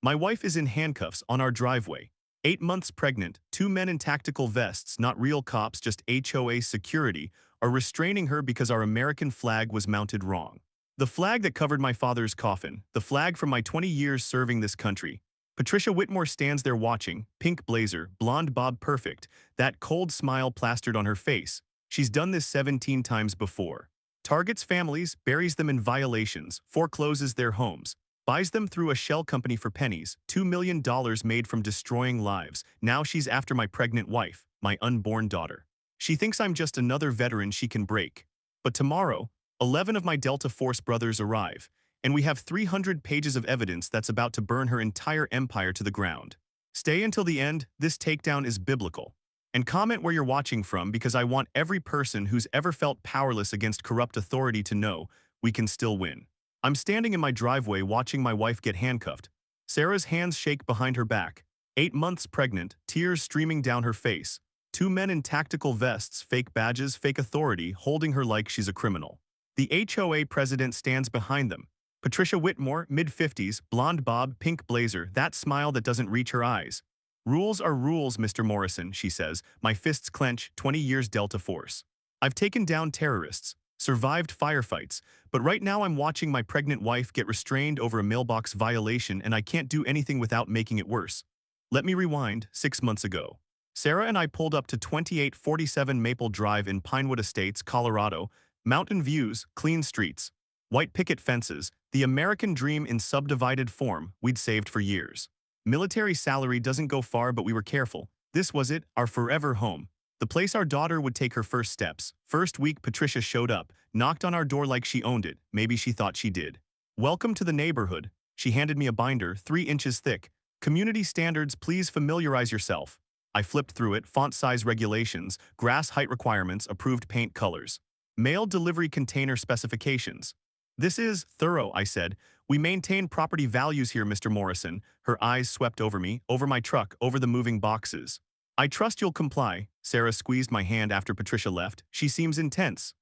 My wife is in handcuffs on our driveway. 8 months pregnant, two men in tactical vests, not real cops, just HOA security, are restraining her because our American flag was mounted wrong. The flag that covered my father's coffin, the flag from my 20 years serving this country. Patricia Whitmore stands there watching, pink blazer, blonde bob perfect, that cold smile plastered on her face. She's done this 17 times before. Targets families, buries them in violations, forecloses their homes, buys them through a shell company for pennies, $2 million made from destroying lives. Now she's after my pregnant wife, my unborn daughter. She thinks I'm just another veteran she can break. But tomorrow, 11 of my Delta Force brothers arrive, and we have 300 pages of evidence that's about to burn her entire empire to the ground. Stay until the end, this takedown is biblical. And comment where you're watching from, because I want every person who's ever felt powerless against corrupt authority to know we can still win. I'm standing in my driveway watching my wife get handcuffed. Sarah's hands shake behind her back. 8 months pregnant, tears streaming down her face. Two men in tactical vests, fake badges, fake authority, holding her like she's a criminal. The HOA president stands behind them. Patricia Whitmore, mid-50s, blonde bob, pink blazer, that smile that doesn't reach her eyes. Rules are rules, Mr. Morrison, she says. My fists clench, 20 years Delta Force. I've taken down terrorists, survived firefights, but right now I'm watching my pregnant wife get restrained over a mailbox violation, and I can't do anything without making it worse. Let me rewind, 6 months ago. Sarah and I pulled up to 2847 Maple Drive in Pinewood Estates, Colorado. Mountain views, clean streets, white picket fences, the American dream in subdivided form we'd saved for years. Military salary doesn't go far, but we were careful. This was it, our forever home. The place our daughter would take her first steps. First week, Patricia showed up, knocked on our door like she owned it. Maybe she thought she did. Welcome to the neighborhood. She handed me a binder, 3 inches thick. Community standards, please familiarize yourself. I flipped through it, font size regulations, grass height requirements, approved paint colors. Mail delivery container specifications. This is thorough, I said. We maintain property values here, Mr. Morrison. Her eyes swept over me, over my truck, over the moving boxes. I trust you'll comply. Sarah squeezed my hand after Patricia left. She seems intense.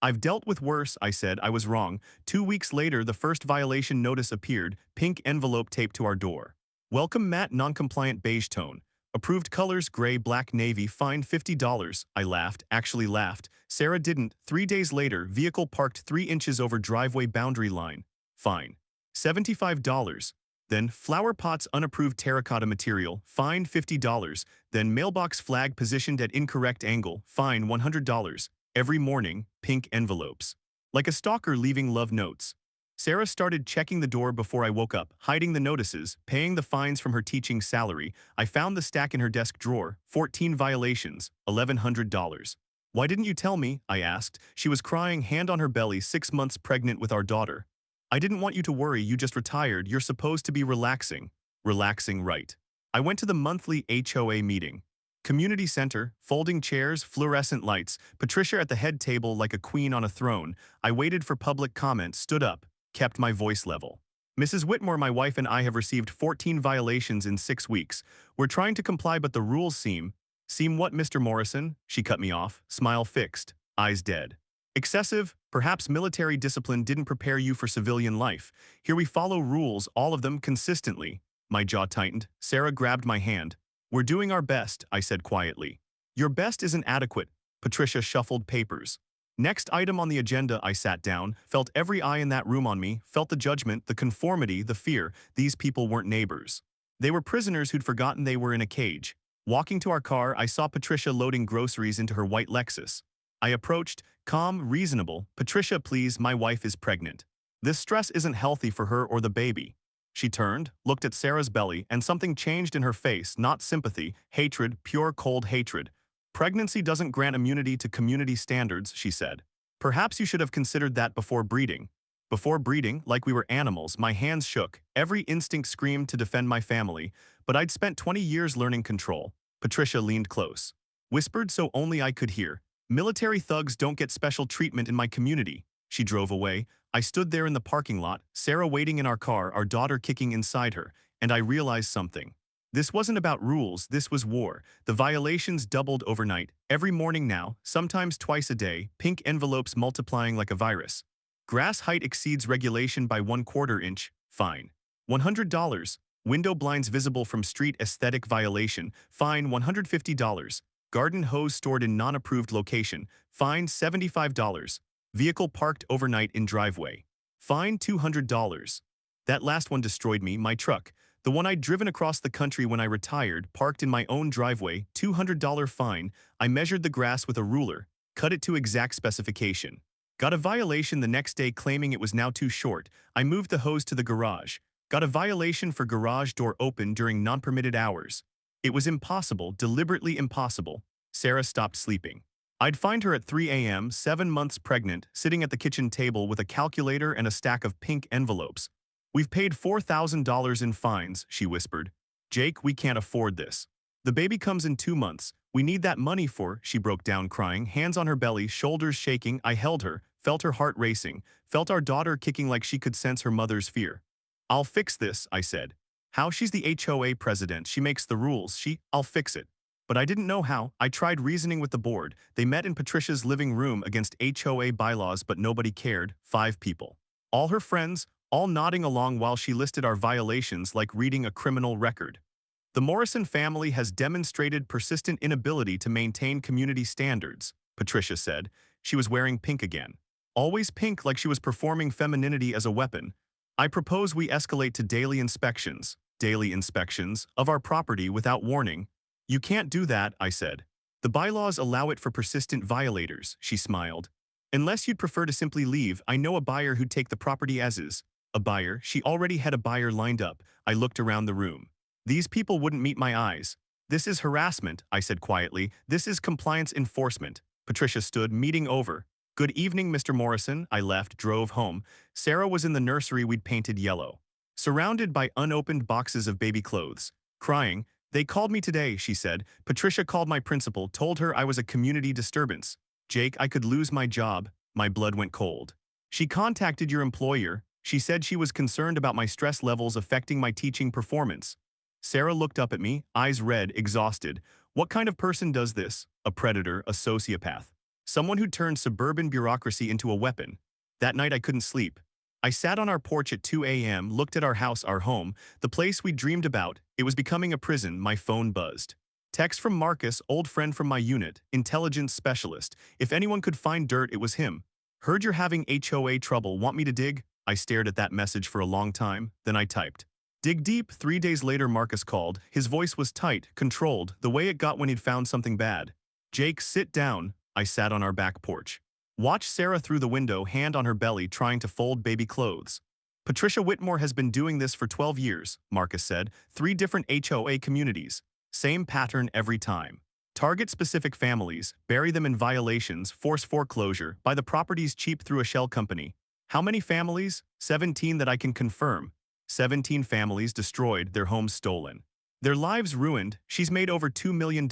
I've dealt with worse, I said. I was wrong. 2 weeks later, the first violation notice appeared, pink envelope taped to our door. Welcome, matte, non-compliant beige tone. Approved colors, gray, black, navy, fine $50. I laughed, actually laughed. Sarah didn't. 3 days later, vehicle parked 3 inches over driveway boundary line. Fine. $75. Then flower pots, unapproved terracotta material, fine $50. Then mailbox flag positioned at incorrect angle, fine $100. Every morning, pink envelopes. Like a stalker leaving love notes. Sarah started checking the door before I woke up, hiding the notices, paying the fines from her teaching salary. I found the stack in her desk drawer, 14 violations, $1,100. Why didn't you tell me? I asked. She was crying, hand on her belly, 6 months pregnant with our daughter. I didn't want you to worry, you just retired, you're supposed to be relaxing. Relaxing, right. I went to the monthly HOA meeting. Community center, folding chairs, fluorescent lights, Patricia at the head table like a queen on a throne. I waited for public comment, stood up, kept my voice level. Mrs. Whitmore, my wife and I have received 14 violations in 6 weeks. We're trying to comply, but the rules seem what, Mr. Morrison? She cut me off, smile fixed, eyes dead. Excessive, perhaps military discipline didn't prepare you for civilian life. Here we follow rules, all of them consistently. My jaw tightened. Sarah grabbed my hand. We're doing our best, I said quietly. Your best isn't adequate. Patricia shuffled papers. Next item on the agenda. I sat down, felt every eye in that room on me, felt the judgment, the conformity, the fear. These people weren't neighbors. They were prisoners who'd forgotten they were in a cage. Walking to our car, I saw Patricia loading groceries into her white Lexus. I approached, calm, reasonable. Patricia, please, my wife is pregnant. This stress isn't healthy for her or the baby. She turned, looked at Sarah's belly, and something changed in her face, not sympathy, hatred, pure cold hatred. Pregnancy doesn't grant immunity to community standards, she said. Perhaps you should have considered that before breeding. Before breeding, like we were animals, my hands shook. Every instinct screamed to defend my family, but I'd spent 20 years learning control. Patricia leaned close. Whispered so only I could hear. Military thugs don't get special treatment in my community. She drove away. I stood there in the parking lot, Sarah waiting in our car, our daughter kicking inside her, and I realized something. This wasn't about rules, this was war. The violations doubled overnight. Every morning now, sometimes twice a day, pink envelopes multiplying like a virus. Grass height exceeds regulation by 1/4 inch, fine. $100. Window blinds visible from street aesthetic violation, fine $150. Garden hose stored in non-approved location, fine $75. Vehicle parked overnight in driveway, fine $200. That last one destroyed me, my truck. The one I'd driven across the country when I retired, parked in my own driveway, $200 fine. I measured the grass with a ruler, cut it to exact specification. Got a violation the next day claiming it was now too short. I moved the hose to the garage. Got a violation for garage door open during non-permitted hours. It was impossible, deliberately impossible. Sarah stopped sleeping. I'd find her at 3 a.m., 7 months pregnant, sitting at the kitchen table with a calculator and a stack of pink envelopes. "We've paid $4,000 in fines," she whispered. "Jake, we can't afford this. The baby comes in 2 months. We need that money for," she broke down crying, hands on her belly, shoulders shaking. I held her, felt her heart racing, felt our daughter kicking like she could sense her mother's fear. "I'll fix this," I said. "How? She's the HOA president. She makes the rules. I'll fix it." But I didn't know how. I tried reasoning with the board. They met in Patricia's living room against HOA bylaws, but nobody cared. 5 people. All her friends, all nodding along while she listed our violations like reading a criminal record. "The Morrison family has demonstrated persistent inability to maintain community standards," Patricia said. She was wearing pink again. Always pink, like she was performing femininity as a weapon. "I propose we escalate to daily inspections," of our property without warning. "You can't do that," I said. "The bylaws allow it for persistent violators," she smiled. "Unless you'd prefer to simply leave, I know a buyer who'd take the property as is." A buyer? She already had a buyer lined up. I looked around the room. These people wouldn't meet my eyes. "This is harassment," I said quietly. "This is compliance enforcement." Patricia stood, meeting over. "Good evening, Mr. Morrison." I left, drove home. Sarah was in the nursery we'd painted yellow, surrounded by unopened boxes of baby clothes, crying. "They called me today," she said. "Patricia called my principal, told her I was a community disturbance. Jake, I could lose my job." My blood went cold. "She contacted your employer. She said she was concerned about my stress levels affecting my teaching performance." Sarah looked up at me, eyes red, exhausted. "What kind of person does this? A predator, a sociopath. Someone who turned suburban bureaucracy into a weapon." That night I couldn't sleep. I sat on our porch at 2 a.m., looked at our house, our home, the place we dreamed about. It was becoming a prison. My phone buzzed. Text from Marcus, old friend from my unit, intelligence specialist. If anyone could find dirt, it was him. "Heard you're having HOA trouble. Want me to dig?" I stared at that message for a long time, then I typed. "Dig deep." 3 days later Marcus called. His voice was tight, controlled, the way it got when he'd found something bad. "Jake, sit down." I sat on our back porch. Watched Sarah through the window, hand on her belly, trying to fold baby clothes. "Patricia Whitmore has been doing this for 12 years, Marcus said. 3 different HOA communities. Same pattern every time. Target specific families, bury them in violations, force foreclosure, buy the properties cheap through a shell company. How many families? 17 that I can confirm. 17 families destroyed, their homes stolen. Their lives ruined. She's made over $2 million.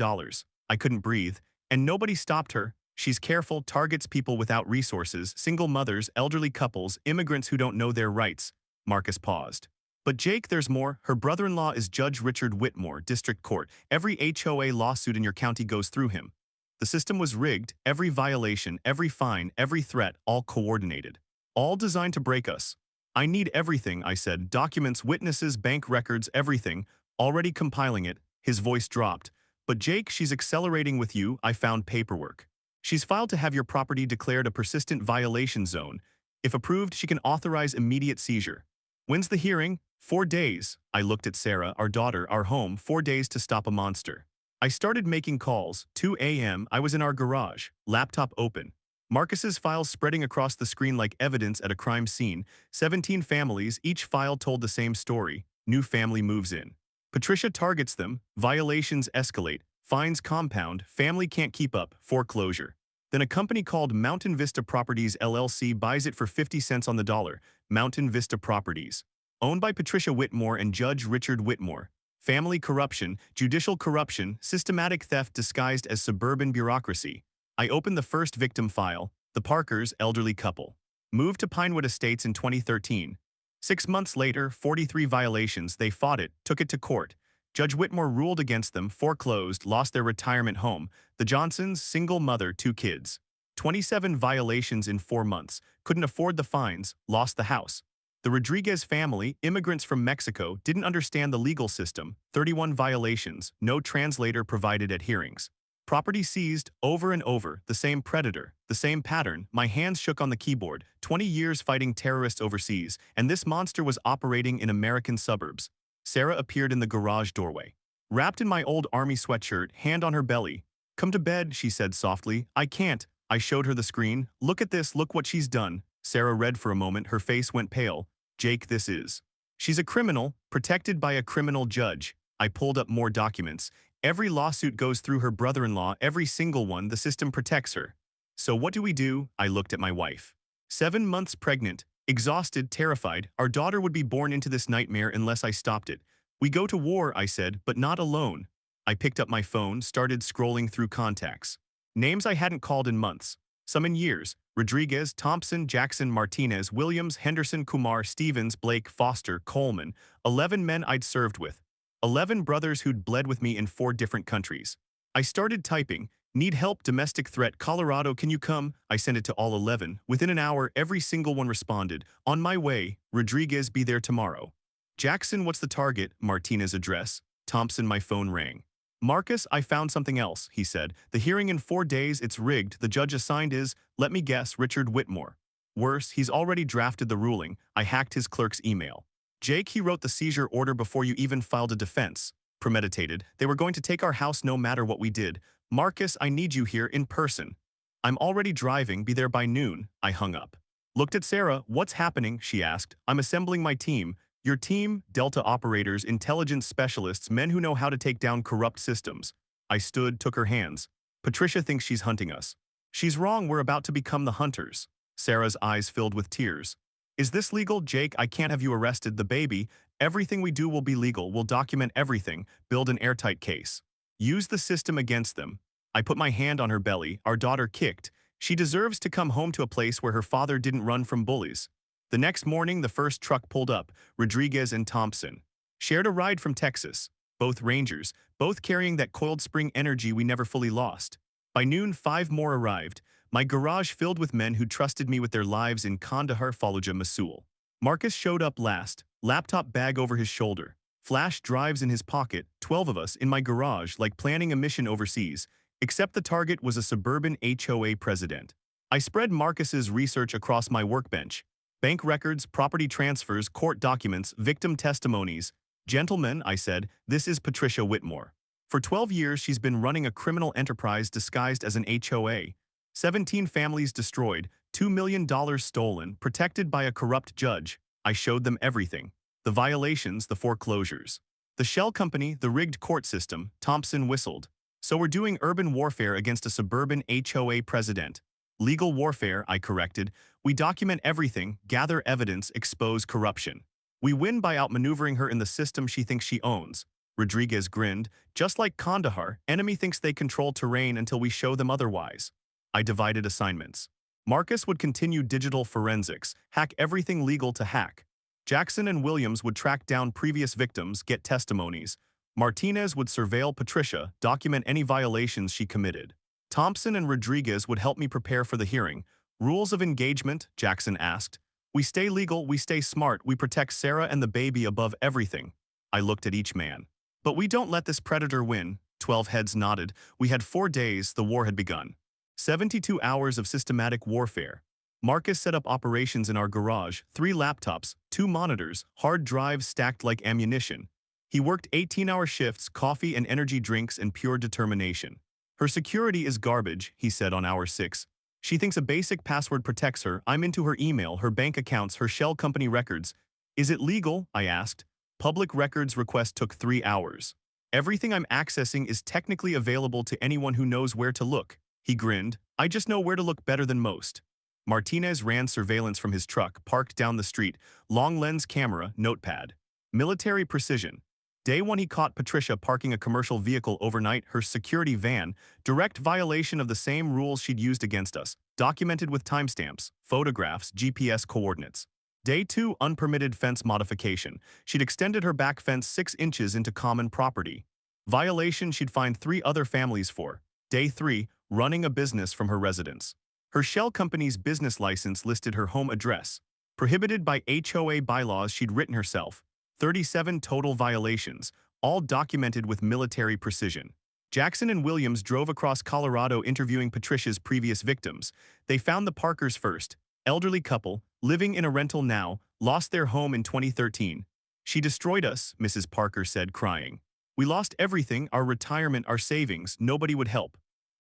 I couldn't breathe. And nobody stopped her. She's careful, targets people without resources, single mothers, elderly couples, immigrants who don't know their rights." Marcus paused. "But Jake, there's more. Her brother-in-law is Judge Richard Whitmore, District Court. Every HOA lawsuit in your county goes through him. The system was rigged, every violation, every fine, every threat, all coordinated. All designed to break us." "I need everything," I said. "Documents, witnesses, bank records, everything. Already compiling it." His voice dropped. "But Jake, she's accelerating with you." I found paperwork. "She's filed to have your property declared a persistent violation zone. If approved, she can authorize immediate seizure." "When's the hearing?" 4 days. I looked at Sarah, our daughter, our home. 4 days to stop a monster. I started making calls. 2 a.m. I was in our garage, laptop open. Marcus's files spreading across the screen like evidence at a crime scene. 17 families, each file told the same story. New family moves in. Patricia targets them, violations escalate, fines compound, family can't keep up, foreclosure. Then a company called Mountain Vista Properties LLC buys it for 50 cents on the dollar. Mountain Vista Properties. Owned by Patricia Whitmore and Judge Richard Whitmore. Family corruption, judicial corruption, systematic theft disguised as suburban bureaucracy. I opened the first victim file, the Parkers, elderly couple. Moved to Pinewood Estates in 2013. 6 months later, 43 violations. They fought it, took it to court. Judge Whitmore ruled against them, foreclosed, lost their retirement home. The Johnsons, single mother, 2 kids. 27 violations in 4 months. Couldn't afford the fines, lost the house. The Rodriguez family, immigrants from Mexico, didn't understand the legal system, 31 violations, no translator provided at hearings. Property seized, over and over, the same predator, the same pattern, my hands shook on the keyboard, 20 years fighting terrorists overseas, and this monster was operating in American suburbs. Sarah appeared in the garage doorway. Wrapped in my old army sweatshirt, hand on her belly. "Come to bed," she said softly. "I can't." I showed her the screen. "Look at this, look what she's done." Sarah read for a moment, her face went pale. "Jake, this is." "She's a criminal, protected by a criminal judge." I pulled up more documents. "Every lawsuit goes through her brother-in-law, every single one, the system protects her." "So what do we do?" I looked at my wife. 7 months pregnant, exhausted, terrified, our daughter would be born into this nightmare unless I stopped it. "We go to war," I said, "but not alone." I picked up my phone, started scrolling through contacts. Names I hadn't called in months, some in years. Rodriguez, Thompson, Jackson, Martinez, Williams, Henderson, Kumar, Stevens, Blake, Foster, Coleman. 11 men I'd served with. 11 brothers who'd bled with me in 4 different countries. I started typing, "Need help, domestic threat, Colorado, can you come?" I sent it to all 11. Within an hour, every single one responded, "On my way, Rodriguez, be there tomorrow." "Jackson, what's the target?" Martinez address. Thompson, my phone rang. "Marcus, I found something else," he said. "The hearing in 4 days, it's rigged. The judge assigned is, let me guess, Richard Whitmore. Worse, he's already drafted the ruling. I hacked his clerk's email. Jake, he wrote the seizure order before you even filed a defense. Premeditated. They were going to take our house no matter what we did. Marcus, I need you here in person." "I'm already driving, be there by noon." I hung up. Looked at Sarah. "What's happening?" she asked. "I'm assembling my team." "Your team?" "Delta operators, intelligence specialists, men who know how to take down corrupt systems." I stood, took her hands. "Patricia thinks she's hunting us." "She's wrong, we're about to become the hunters." Sarah's eyes filled with tears. "Is this legal, Jake? I can't have you arrested, the baby. Everything we do will be legal, we'll document everything, build an airtight case. Use the system against them." I put my hand on her belly, our daughter kicked. She deserves to come home to a place where her father didn't run from bullies. The next morning, the first truck pulled up, Rodriguez and Thompson. Shared a ride from Texas. Both Rangers, both carrying that coiled spring energy we never fully lost. By noon, 5 more arrived. My garage filled with men who trusted me with their lives in Kandahar, Fallujah, Mosul. Marcus showed up last, laptop bag over his shoulder. Flash drives in his pocket, 12 of us in my garage like planning a mission overseas, except the target was a suburban HOA president. I spread Marcus's research across my workbench. Bank records, property transfers, court documents, victim testimonies. "Gentlemen," I said, "this is Patricia Whitmore. For 12 years, she's been running a criminal enterprise disguised as an HOA. 17 families destroyed, $2 million stolen, protected by a corrupt judge." I showed them everything. The violations, the foreclosures. The shell company, the rigged court system. Thompson whistled. "So we're doing urban warfare against a suburban HOA president." "Legal warfare," I corrected. "We document everything, gather evidence, expose corruption. We win by outmaneuvering her in the system she thinks she owns." Rodriguez grinned. "Just like Kandahar, enemy thinks they control terrain until we show them otherwise." I divided assignments. Marcus would continue digital forensics, hack everything legal to hack. Jackson and Williams would track down previous victims, get testimonies. Martinez would surveil Patricia, document any violations she committed. Thompson and Rodriguez would help me prepare for the hearing. "Rules of engagement?" Jackson asked. "We stay legal, we stay smart, we protect Sarah and the baby above everything." I looked at each man. "But we don't let this predator win." 12 heads nodded. We had 4 days, the war had begun. 72 hours of systematic warfare. Marcus set up operations in our garage, 3 laptops, 2 monitors, hard drives stacked like ammunition. He worked 18-hour shifts, coffee and energy drinks, and pure determination. "Her security is garbage," he said on hour 6. "She thinks a basic password protects her. I'm into her email, her bank accounts, her shell company records." "Is it legal?" I asked. Public records request took 3 hours. "Everything I'm accessing is technically available to anyone who knows where to look." He grinned. "I just know where to look better than most." Martinez ran surveillance from his truck, parked down the street, long lens camera, notepad. Military precision. Day 1 he caught Patricia parking a commercial vehicle overnight, her security van, direct violation of the same rules she'd used against us, documented with timestamps, photographs, GPS coordinates. Day 2 unpermitted fence modification. She'd extended her back fence 6 inches into common property. Violation she'd fined 3 other families for. Day 3 running a business from her residence. Her shell company's business license listed her home address. Prohibited by HOA bylaws she'd written herself. 37 total violations, all documented with military precision. Jackson and Williams drove across Colorado interviewing Patricia's previous victims. They found the Parkers first, elderly couple, living in a rental now, lost their home in 2013. She destroyed us, Mrs. Parker said, crying. We lost everything, our retirement, our savings, nobody would help.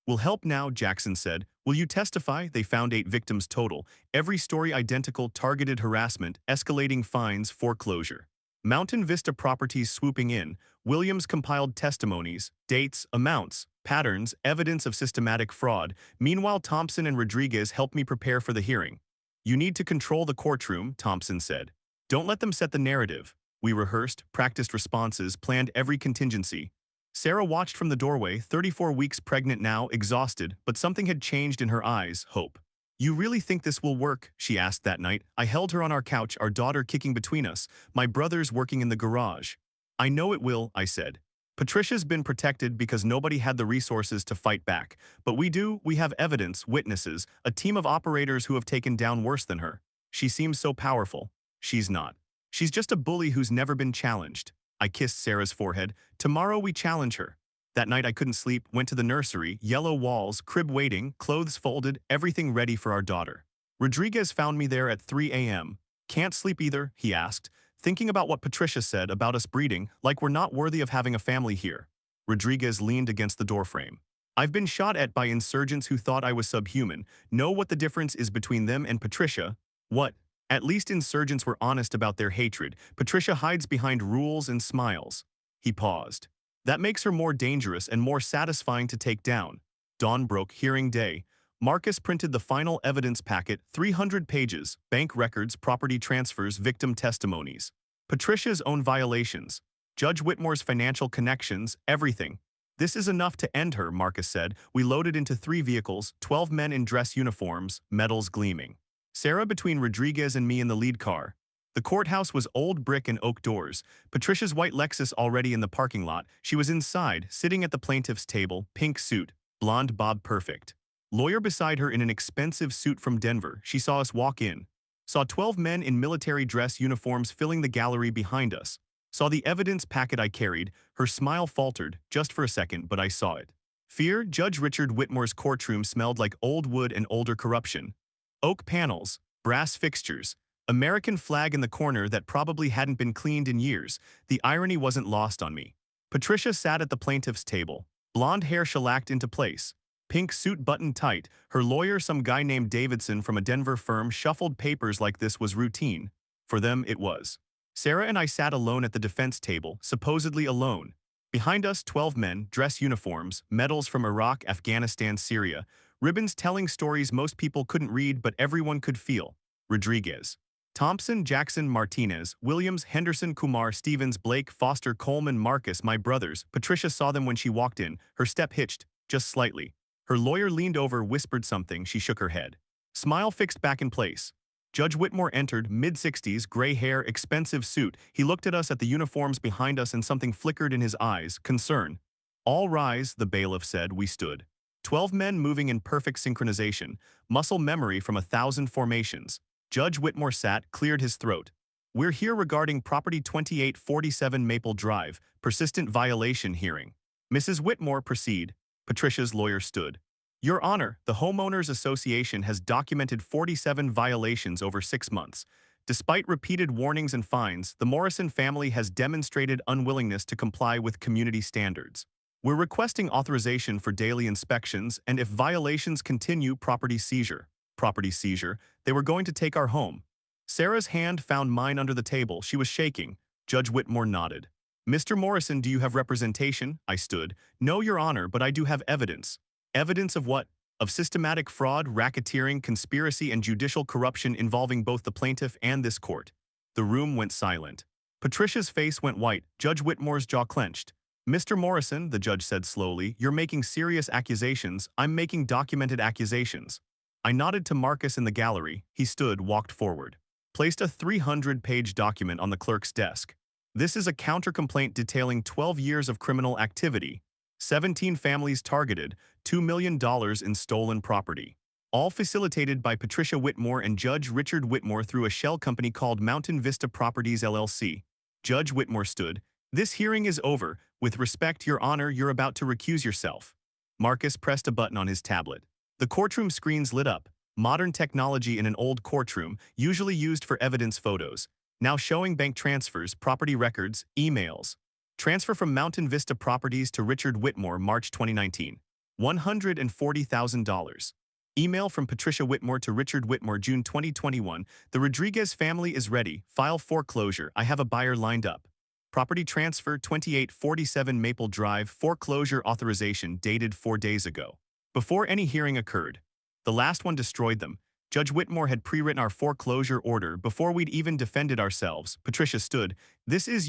We'll help now, Jackson said. Will you testify? They found 8 victims total. Every story identical, targeted harassment, escalating fines, foreclosure. Mountain Vista Properties swooping in. Williams compiled testimonies, dates, amounts, patterns, evidence of systematic fraud. Meanwhile, Thompson and Rodriguez helped me prepare for the hearing. You need to control the courtroom, Thompson said. Don't let them set the narrative. We rehearsed, practiced responses, planned every contingency. Sarah watched from the doorway, 34 weeks pregnant now, exhausted, but something had changed in her eyes, hope. You really think this will work? She asked that night. I held her on our couch, our daughter kicking between us, my brothers working in the garage. I know it will, I said. Patricia's been protected because nobody had the resources to fight back. But we do, we have evidence, witnesses, a team of operators who have taken down worse than her. She seems so powerful. She's not. She's just a bully who's never been challenged. I kissed Sarah's forehead. Tomorrow we challenge her. That night I couldn't sleep, went to the nursery, yellow walls, crib waiting, clothes folded, everything ready for our daughter. Rodriguez found me there at 3 a.m. Can't sleep either, he asked, thinking about what Patricia said about us breeding, like we're not worthy of having a family here. Rodriguez leaned against the doorframe. I've been shot at by insurgents who thought I was subhuman. Know what the difference is between them and Patricia? What? At least insurgents were honest about their hatred. Patricia hides behind rules and smiles. He paused. That makes her more dangerous and more satisfying to take down. Dawn broke, hearing day. Marcus printed the final evidence packet, 300 pages, bank records, property transfers, victim testimonies. Patricia's own violations. Judge Whitmore's financial connections, everything. This is enough to end her, Marcus said. We loaded into 3 vehicles, 12 men in dress uniforms, medals gleaming. Sarah between Rodriguez and me in the lead car. The courthouse was old brick and oak doors. Patricia's white Lexus already in the parking lot. She was inside, sitting at the plaintiff's table, pink suit, blonde bob perfect. Lawyer beside her in an expensive suit from Denver. She saw us walk in. Saw 12 men in military dress uniforms filling the gallery behind us. Saw the evidence packet I carried. Her smile faltered, just for a second, but I saw it. Fear, Judge Richard Whitmore's courtroom smelled like old wood and older corruption. Oak panels, brass fixtures, American flag in the corner that probably hadn't been cleaned in years. The irony wasn't lost on me. Patricia sat at the plaintiff's table, blonde hair shellacked into place, pink suit buttoned tight. Her lawyer, some guy named Davidson from a Denver firm, shuffled papers like this was routine. For them, it was. Sarah and I sat alone at the defense table, supposedly alone. Behind us, 12 men, dress uniforms, medals from Iraq, Afghanistan, Syria, ribbons telling stories most people couldn't read but everyone could feel. Rodriguez. Thompson, Jackson, Martinez, Williams, Henderson, Kumar, Stevens, Blake, Foster, Coleman, Marcus, my brothers. Patricia saw them when she walked in. Her step hitched, just slightly. Her lawyer leaned over, whispered something. She shook her head. Smile fixed back in place. Judge Whitmore entered, mid-60s, gray hair, expensive suit. He looked at us, at the uniforms behind us, and something flickered in his eyes, concern. All rise, the bailiff said. We stood. 12 men moving in perfect synchronization, muscle memory from 1,000 formations. Judge Whitmore sat, cleared his throat. We're here regarding property 2847 Maple Drive, persistent violation hearing. Mrs. Whitmore, proceed. Patricia's lawyer stood. Your Honor, the Homeowners Association has documented 47 violations over 6 months. Despite repeated warnings and fines, the Morrison family has demonstrated unwillingness to comply with community standards. We're requesting authorization for daily inspections, and if violations continue, property seizure. Property seizure. They were going to take our home. Sarah's hand found mine under the table. She was shaking. Judge Whitmore nodded. Mr. Morrison, do you have representation? I stood. No, Your Honor, but I do have evidence. Evidence of what? Of systematic fraud, racketeering, conspiracy, and judicial corruption involving both the plaintiff and this court. The room went silent. Patricia's face went white. Judge Whitmore's jaw clenched. Mr. Morrison, the judge said slowly, you're making serious accusations. I'm making documented accusations. I nodded to Marcus in the gallery. He stood, walked forward. Placed a 300-page document on the clerk's desk. This is a counter-complaint detailing 12 years of criminal activity, 17 families targeted, $2 million in stolen property. all facilitated by Patricia Whitmore and Judge Richard Whitmore through a shell company called Mountain Vista Properties LLC. Judge Whitmore stood, "This hearing is over. With respect, Your Honor, you're about to recuse yourself." Marcus pressed a button on his tablet. The courtroom screens lit up, modern technology in an old courtroom, usually used for evidence photos, now showing bank transfers, property records, emails. Transfer from Mountain Vista Properties to Richard Whitmore, March 2019. $140,000. Email from Patricia Whitmore to Richard Whitmore, June 2021. The Rodriguez family is ready. File foreclosure. I have a buyer lined up. Property transfer 2847 Maple Drive. Foreclosure authorization dated 4 days ago. Before any hearing occurred. The last one destroyed them. Judge Whitmore had pre-written our foreclosure order before we'd even defended ourselves. Patricia stood. This is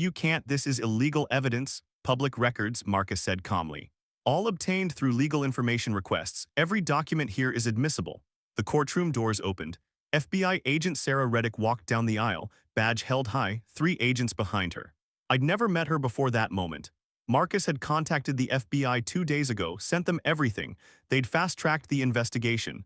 illegal evidence. Public records, Marcus said calmly. All obtained through legal information requests. Every document here is admissible. The courtroom doors opened. FBI agent Sarah Reddick walked down the aisle, badge held high, 3 agents behind her. I'd never met her before that moment. Marcus had contacted the FBI 2 days ago, sent them everything. They'd fast-tracked the investigation.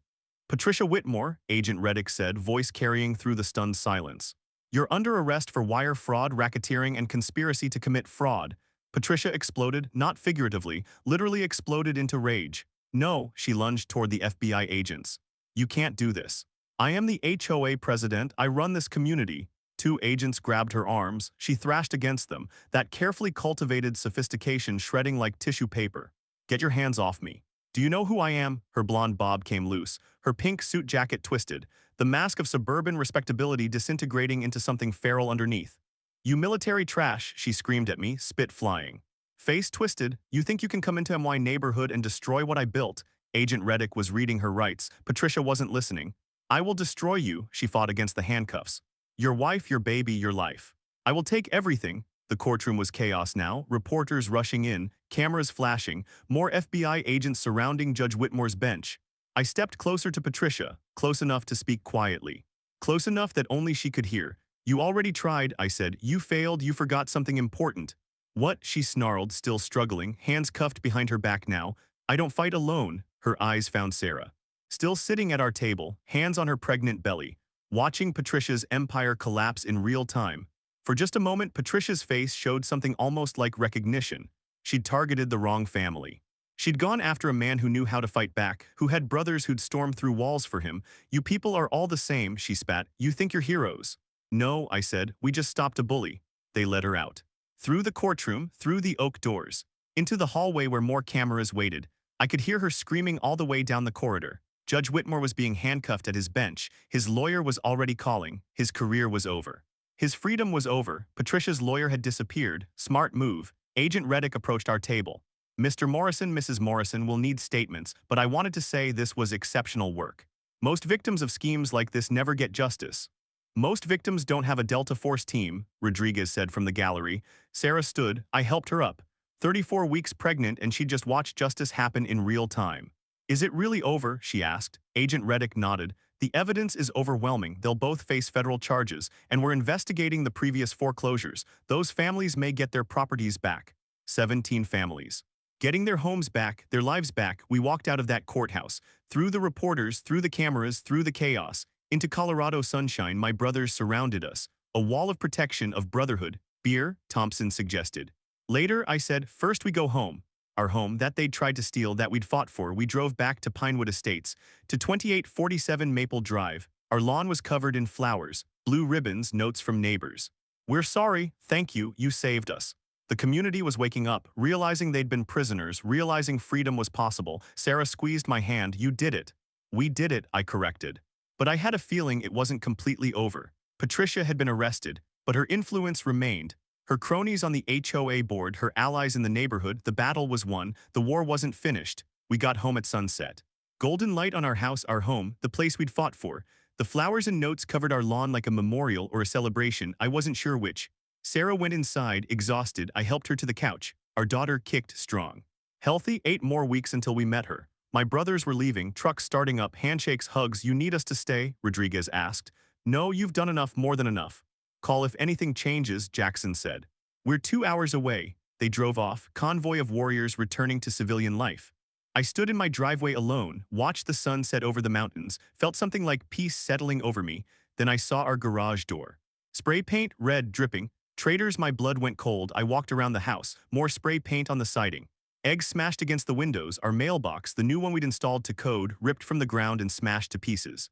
Patricia Whitmore, Agent Reddick said, voice carrying through the stunned silence. You're under arrest for wire fraud, racketeering, and conspiracy to commit fraud. Patricia exploded, not figuratively, literally exploded into rage. No, she lunged toward the FBI agents. You can't do this. I am the HOA president. I run this community. 2 agents grabbed her arms. She thrashed against them, that carefully cultivated sophistication shredding like tissue paper. Get your hands off me. Do you know who I am? Her blonde bob came loose, her pink suit jacket twisted, the mask of suburban respectability disintegrating into something feral underneath. You military trash, she screamed at me, spit flying. Face twisted, you think you can come into my neighborhood and destroy what I built? Agent Reddick was reading her rights. Patricia wasn't listening. I will destroy you, she fought against the handcuffs. Your wife, your baby, your life. I will take everything. The courtroom was chaos now, reporters rushing in, cameras flashing, more FBI agents surrounding Judge Whitmore's bench. I stepped closer to Patricia, close enough to speak quietly. Close enough that only she could hear. You already tried, I said. You failed, you forgot something important. What? She snarled, still struggling, hands cuffed behind her back now. I don't fight alone. Her eyes found Sarah. Still sitting at our table, hands on her pregnant belly, watching Patricia's empire collapse in real time. For just a moment, Patricia's face showed something almost like recognition. She'd targeted the wrong family. She'd gone after a man who knew how to fight back, who had brothers who'd storm through walls for him. You people are all the same, she spat. You think you're heroes. No, I said, we just stopped a bully. They led her out. Through the courtroom, through the oak doors, into the hallway where more cameras waited. I could hear her screaming all the way down the corridor. Judge Whitmore was being handcuffed at his bench. His lawyer was already calling. His career was over. His freedom was over. Patricia's lawyer had disappeared. Smart move. Agent Reddick approached our table. Mr. Morrison, Mrs. Morrison will need statements, but I wanted to say this was exceptional work. Most victims of schemes like this never get justice. Most victims don't have a Delta Force team, Rodriguez said from the gallery. Sarah stood. I helped her up. 34 weeks pregnant and she just watched justice happen in real time. Is it really over? She asked. Agent Reddick nodded. The evidence is overwhelming. They'll both face federal charges, and we're investigating the previous foreclosures. Those families may get their properties back. 17 families. Getting their homes back, their lives back. We walked out of that courthouse, through the reporters, through the cameras, through the chaos, into Colorado sunshine. My brothers surrounded us. A wall of protection, of brotherhood. Beer, Thompson suggested. Later, I said, first we go home. Our home, that they'd tried to steal, that we'd fought for. We drove back to Pinewood Estates, to 2847 Maple Drive. Our lawn was covered in flowers, blue ribbons, notes from neighbors. We're sorry, thank you, you saved us. The community was waking up, realizing they'd been prisoners, realizing freedom was possible. Sarah squeezed my hand. You did it. We did it, I corrected. But I had a feeling it wasn't completely over. Patricia had been arrested, but her influence remained. Her cronies on the HOA board, her allies in the neighborhood. The battle was won. The war wasn't finished. We got home at sunset. Golden light on our house, our home, the place we'd fought for. The flowers and notes covered our lawn like a memorial or a celebration. I wasn't sure which. Sarah went inside, exhausted. I helped her to the couch. Our daughter kicked strong. Healthy, 8 more weeks until we met her. My brothers were leaving, trucks starting up, handshakes, hugs. You need us to stay? Rodriguez asked. No, you've done enough, more than enough. Call if anything changes, Jackson said. We're 2 hours away. They drove off, convoy of warriors returning to civilian life. I stood in my driveway alone, watched the sun set over the mountains, felt something like peace settling over me. Then I saw our garage door. Spray paint, red, dripping. Traders, my blood went cold. I walked around the house, more spray paint on the siding. Eggs smashed against the windows, our mailbox, the new one we'd installed to code, ripped from the ground and smashed to pieces.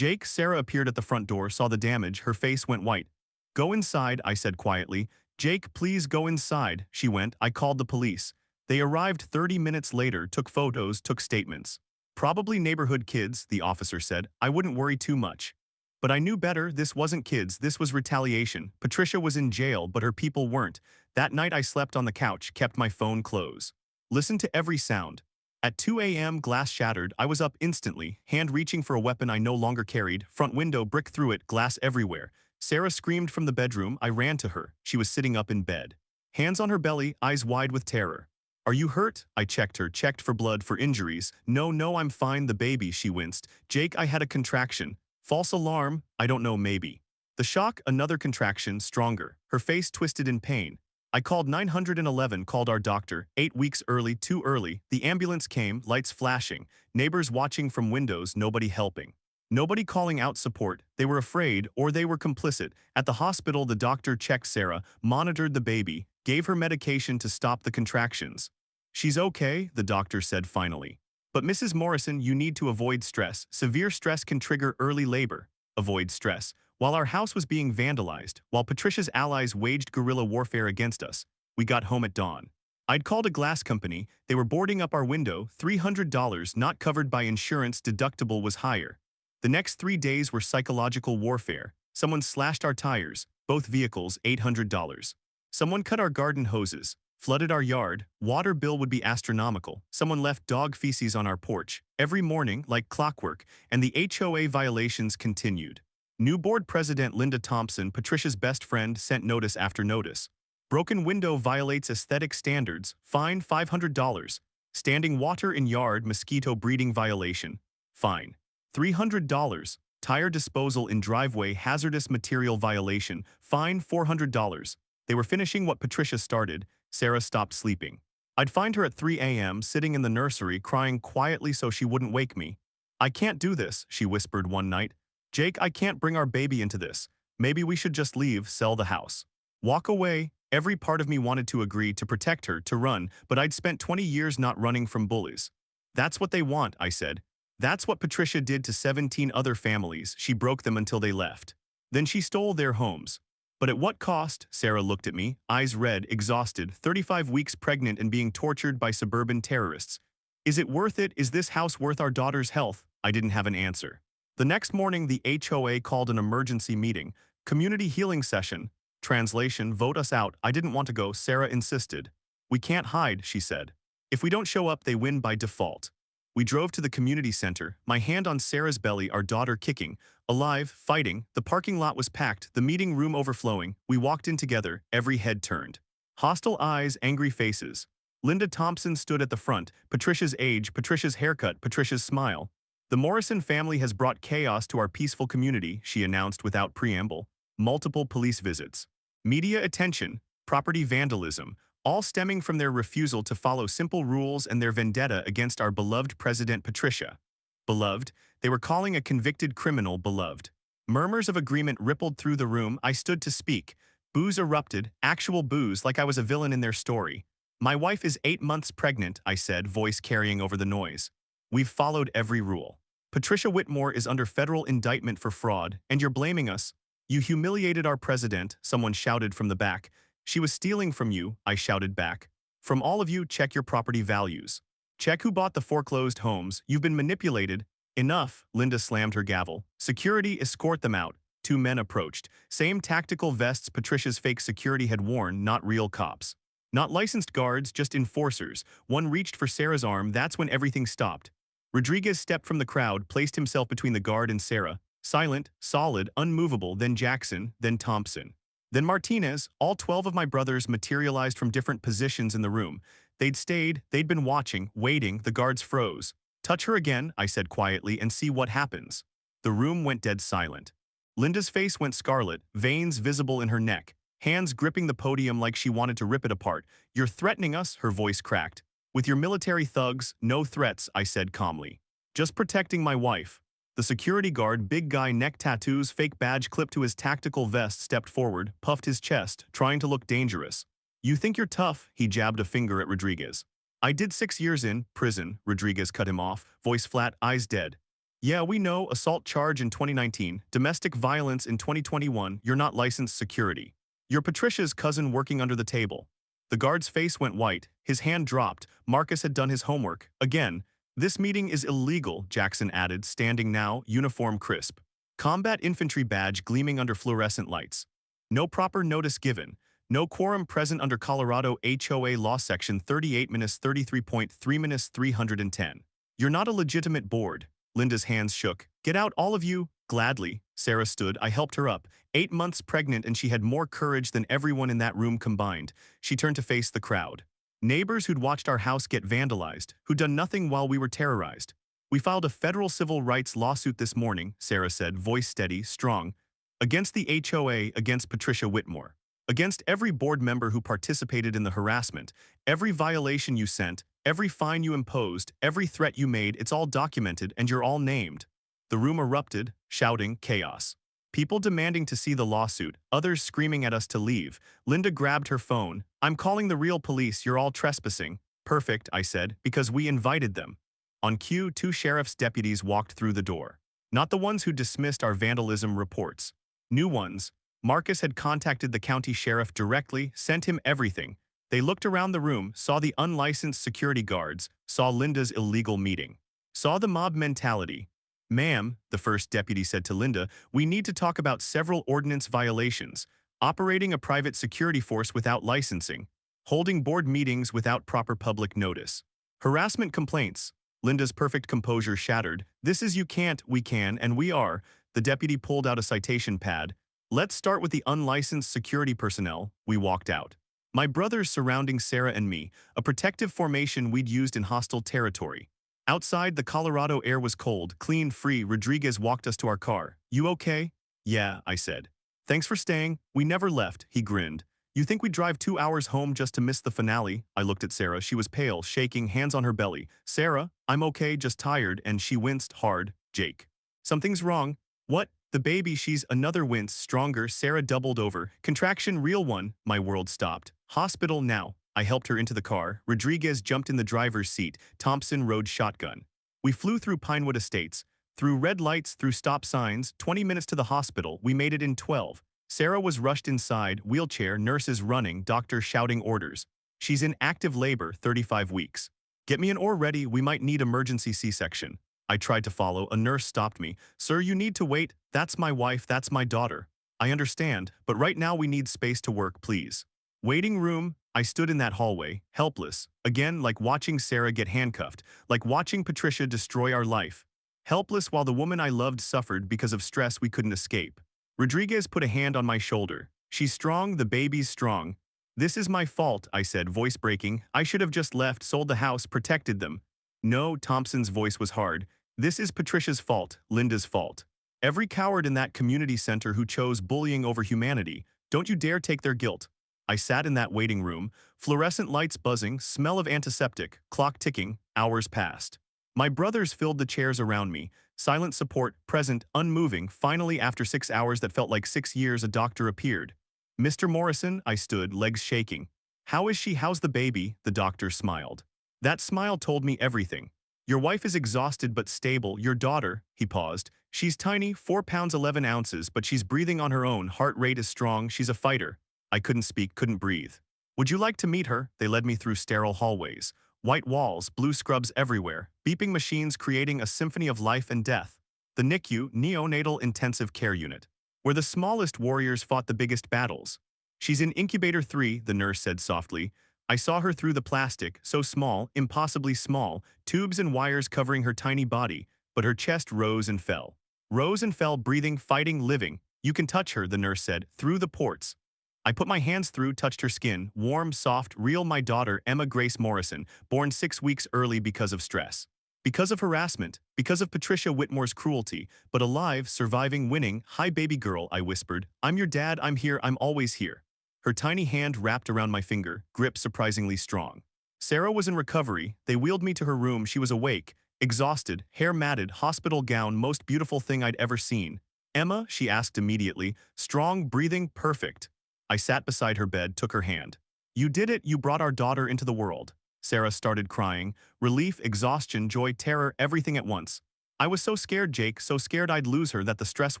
Sarah appeared at the front door, saw the damage, her face went white. Go inside, I said quietly. Jake, please go inside, she went. I called the police. They arrived 30 minutes later, took photos, took statements. Probably neighborhood kids, the officer said. I wouldn't worry too much. But I knew better, this wasn't kids, this was retaliation. Patricia was in jail, but her people weren't. That night I slept on the couch, kept my phone close. Listened to every sound. At 2 a.m., glass shattered. I was up instantly, hand reaching for a weapon I no longer carried, front window, brick through it, glass everywhere. Sarah screamed from the bedroom. I ran to her. She was sitting up in bed. Hands on her belly, eyes wide with terror. Are you hurt? I checked her, checked for blood, for injuries. No, I'm fine, the baby, she winced. Jake, I had a contraction. False alarm, I don't know, maybe. The shock, another contraction, stronger. Her face twisted in pain. I called 911, called our doctor, 8 weeks early, too early. The ambulance came, lights flashing, neighbors watching from windows, nobody helping. Nobody calling out support. They were afraid, or they were complicit. At the hospital, the doctor checked Sarah, monitored the baby, gave her medication to stop the contractions. She's okay, the doctor said finally. But Mrs. Morrison, you need to avoid stress. Severe stress can trigger early labor. Avoid stress. While our house was being vandalized, while Patricia's allies waged guerrilla warfare against us, we got home at dawn. I'd called a glass company. They were boarding up our window, $300, not covered by insurance, deductible was higher. The next 3 days were psychological warfare. Someone slashed our tires, both vehicles, $800. Someone cut our garden hoses, flooded our yard, water bill would be astronomical. Someone left dog feces on our porch, every morning, like clockwork, and the HOA violations continued. New board president Linda Thompson, Patricia's best friend, sent notice after notice. Broken window violates aesthetic standards, fine $500. Standing water in yard, mosquito breeding violation, fine $300. Tire disposal in driveway, hazardous material violation, fine $400. They were finishing what Patricia started. Sarah stopped sleeping. I'd find her at 3 a.m. sitting in the nursery crying quietly so she wouldn't wake me. I can't do this, she whispered one night. Jake, I can't bring our baby into this. Maybe we should just leave, sell the house. Walk away. Every part of me wanted to agree, to protect her, to run, but I'd spent 20 years not running from bullies. That's what they want, I said. That's what Patricia did to 17 other families. She broke them until they left. Then she stole their homes. But at what cost? Sarah looked at me, eyes red, exhausted, 35 weeks pregnant and being tortured by suburban terrorists. Is it worth it? Is this house worth our daughter's health? I didn't have an answer. The next morning, the HOA called an emergency meeting, community healing session. Translation, vote us out. I didn't want to go, Sarah insisted. We can't hide, she said. If we don't show up, they win by default. We drove to the community center, my hand on Sarah's belly, our daughter kicking, alive, fighting. The parking lot was packed, the meeting room overflowing. We walked in together, every head turned. Hostile eyes, angry faces. Linda Thompson stood at the front, Patricia's age, Patricia's haircut, Patricia's smile. The Morrison family has brought chaos to our peaceful community, she announced without preamble. Multiple police visits. Media attention, property vandalism, all stemming from their refusal to follow simple rules and their vendetta against our beloved President Patricia. Beloved, they were calling a convicted criminal beloved. Murmurs of agreement rippled through the room. I stood to speak. Boos erupted, actual boos, like I was a villain in their story. My wife is 8 months pregnant, I said, voice carrying over the noise. We've followed every rule. Patricia Whitmore is under federal indictment for fraud, and you're blaming us. You humiliated our president, someone shouted from the back. She was stealing from you, I shouted back. From all of you, check your property values. Check who bought the foreclosed homes. You've been manipulated. Enough, Linda slammed her gavel. Security, escort them out. 2 men approached. Same tactical vests Patricia's fake security had worn, not real cops. Not licensed guards, just enforcers. One reached for Sarah's arm. That's when everything stopped. Rodriguez stepped from the crowd, placed himself between the guard and Sarah. Silent, solid, unmovable, then Jackson, then Thompson. Then Martinez. All 12 of my brothers materialized from different positions in the room. They'd stayed, they'd been watching, waiting, the guards froze. Touch her again, I said quietly, and see what happens. The room went dead silent. Linda's face went scarlet, veins visible in her neck, hands gripping the podium like she wanted to rip it apart. You're threatening us, her voice cracked. With your military thugs, no threats, I said calmly. Just protecting my wife. The security guard, big guy, neck tattoos, fake badge clipped to his tactical vest, stepped forward, puffed his chest, trying to look dangerous. You think you're tough, he jabbed a finger at Rodriguez. I did 6 years in prison, Rodriguez cut him off, voice flat, eyes dead. Yeah, we know, assault charge in 2019, domestic violence in 2021, you're not licensed security. You're Patricia's cousin working under the table. The guard's face went white, his hand dropped, Marcus had done his homework. Again, this meeting is illegal, Jackson added, standing now, uniform crisp. Combat infantry badge gleaming under fluorescent lights. No proper notice given. No quorum present under Colorado HOA law section 38-33.3-310. You're not a legitimate board. Linda's hands shook. Get out, all of you. Gladly. Sarah stood. I helped her up. 8 months pregnant, and she had more courage than everyone in that room combined. She turned to face the crowd. Neighbors who'd watched our house get vandalized, who'd done nothing while we were terrorized. We filed a federal civil rights lawsuit this morning, Sarah said, voice steady, strong, against the HOA, against Patricia Whitmore. Against every board member who participated in the harassment, every violation you sent, every fine you imposed, every threat you made, it's all documented and you're all named. The room erupted, shouting, chaos. People demanding to see the lawsuit, others screaming at us to leave. Linda grabbed her phone. I'm calling the real police, you're all trespassing. Perfect, I said, because we invited them. On cue, 2 sheriff's deputies walked through the door. Not the ones who dismissed our vandalism reports. New ones. Marcus had contacted the county sheriff directly, sent him everything. They looked around the room, saw the unlicensed security guards, saw Linda's illegal meeting. Saw the mob mentality. Ma'am, the first deputy said to Linda, we need to talk about several ordinance violations, operating a private security force without licensing, holding board meetings without proper public notice. Harassment complaints. Linda's perfect composure shattered. This is you can't, we can, and we are. The deputy pulled out a citation pad. Let's start with the unlicensed security personnel. We walked out. My brothers surrounding Sarah and me, a protective formation we'd used in hostile territory. Outside, the Colorado air was cold, clean, free. Rodriguez walked us to our car. You okay? Yeah, I said. Thanks for staying. We never left, he grinned. You think we'd drive 2 hours home just to miss the finale? I looked at Sarah. She was pale, shaking, hands on her belly. Sarah, I'm okay, just tired, and she winced hard. Jake. Something's wrong. What? The baby, she's another wince, stronger. Sarah doubled over. Contraction, real one. My world stopped. Hospital now. I helped her into the car. Rodriguez jumped in the driver's seat. Thompson rode shotgun. We flew through Pinewood Estates, through red lights, through stop signs, 20 minutes to the hospital. We made it in 12. Sarah was rushed inside, wheelchair, nurses running, doctor shouting orders. She's in active labor, 35 weeks. Get me an oar ready, we might need emergency C-section. I tried to follow, a nurse stopped me. Sir, you need to wait. That's my wife, that's my daughter. I understand, but right now we need space to work, please. Waiting room. I stood in that hallway, helpless, again like watching Sarah get handcuffed, like watching Patricia destroy our life. Helpless while the woman I loved suffered because of stress we couldn't escape. Rodriguez put a hand on my shoulder. She's strong, the baby's strong. This is my fault, I said, voice breaking. I should have just left, sold the house, protected them. No, Thompson's voice was hard. This is Patricia's fault, Linda's fault. Every coward in that community center who chose bullying over humanity, don't you dare take their guilt. I sat in that waiting room, fluorescent lights buzzing, smell of antiseptic, clock ticking, hours passed. My brothers filled the chairs around me, silent support, present, unmoving. Finally, after 6 hours that felt like 6 years, a doctor appeared. Mr. Morrison, I stood, legs shaking. How is she? How's the baby? The doctor smiled. That smile told me everything. Your wife is exhausted but stable. Your daughter, he paused. She's tiny, 4 pounds 11 ounces, but she's breathing on her own. Heart rate is strong. She's a fighter. I couldn't speak, couldn't breathe. Would you like to meet her? They led me through sterile hallways. White walls, blue scrubs everywhere, beeping machines creating a symphony of life and death. The NICU, Neonatal Intensive Care Unit, where the smallest warriors fought the biggest battles. She's in incubator 3, the nurse said softly. I saw her through the plastic, so small, impossibly small, tubes and wires covering her tiny body, but her chest rose and fell. Rose and fell, breathing, fighting, living. You can touch her, the nurse said, through the ports. I put my hands through, touched her skin, warm, soft, real. My daughter, Emma Grace Morrison, born 6 weeks early because of stress. Because of harassment, because of Patricia Whitmore's cruelty, but alive, surviving, winning. Hi, baby girl, I whispered. I'm your dad, I'm here, I'm always here. Her tiny hand wrapped around my finger, grip surprisingly strong. Sarah was in recovery. They wheeled me to her room. She was awake, exhausted, hair matted, hospital gown, most beautiful thing I'd ever seen. Emma, she asked immediately, strong, breathing, perfect. I sat beside her bed, took her hand. You did it, you brought our daughter into the world. Sarah started crying. Relief, exhaustion, joy, terror, everything at once. I was so scared, Jake, so scared I'd lose her that the stress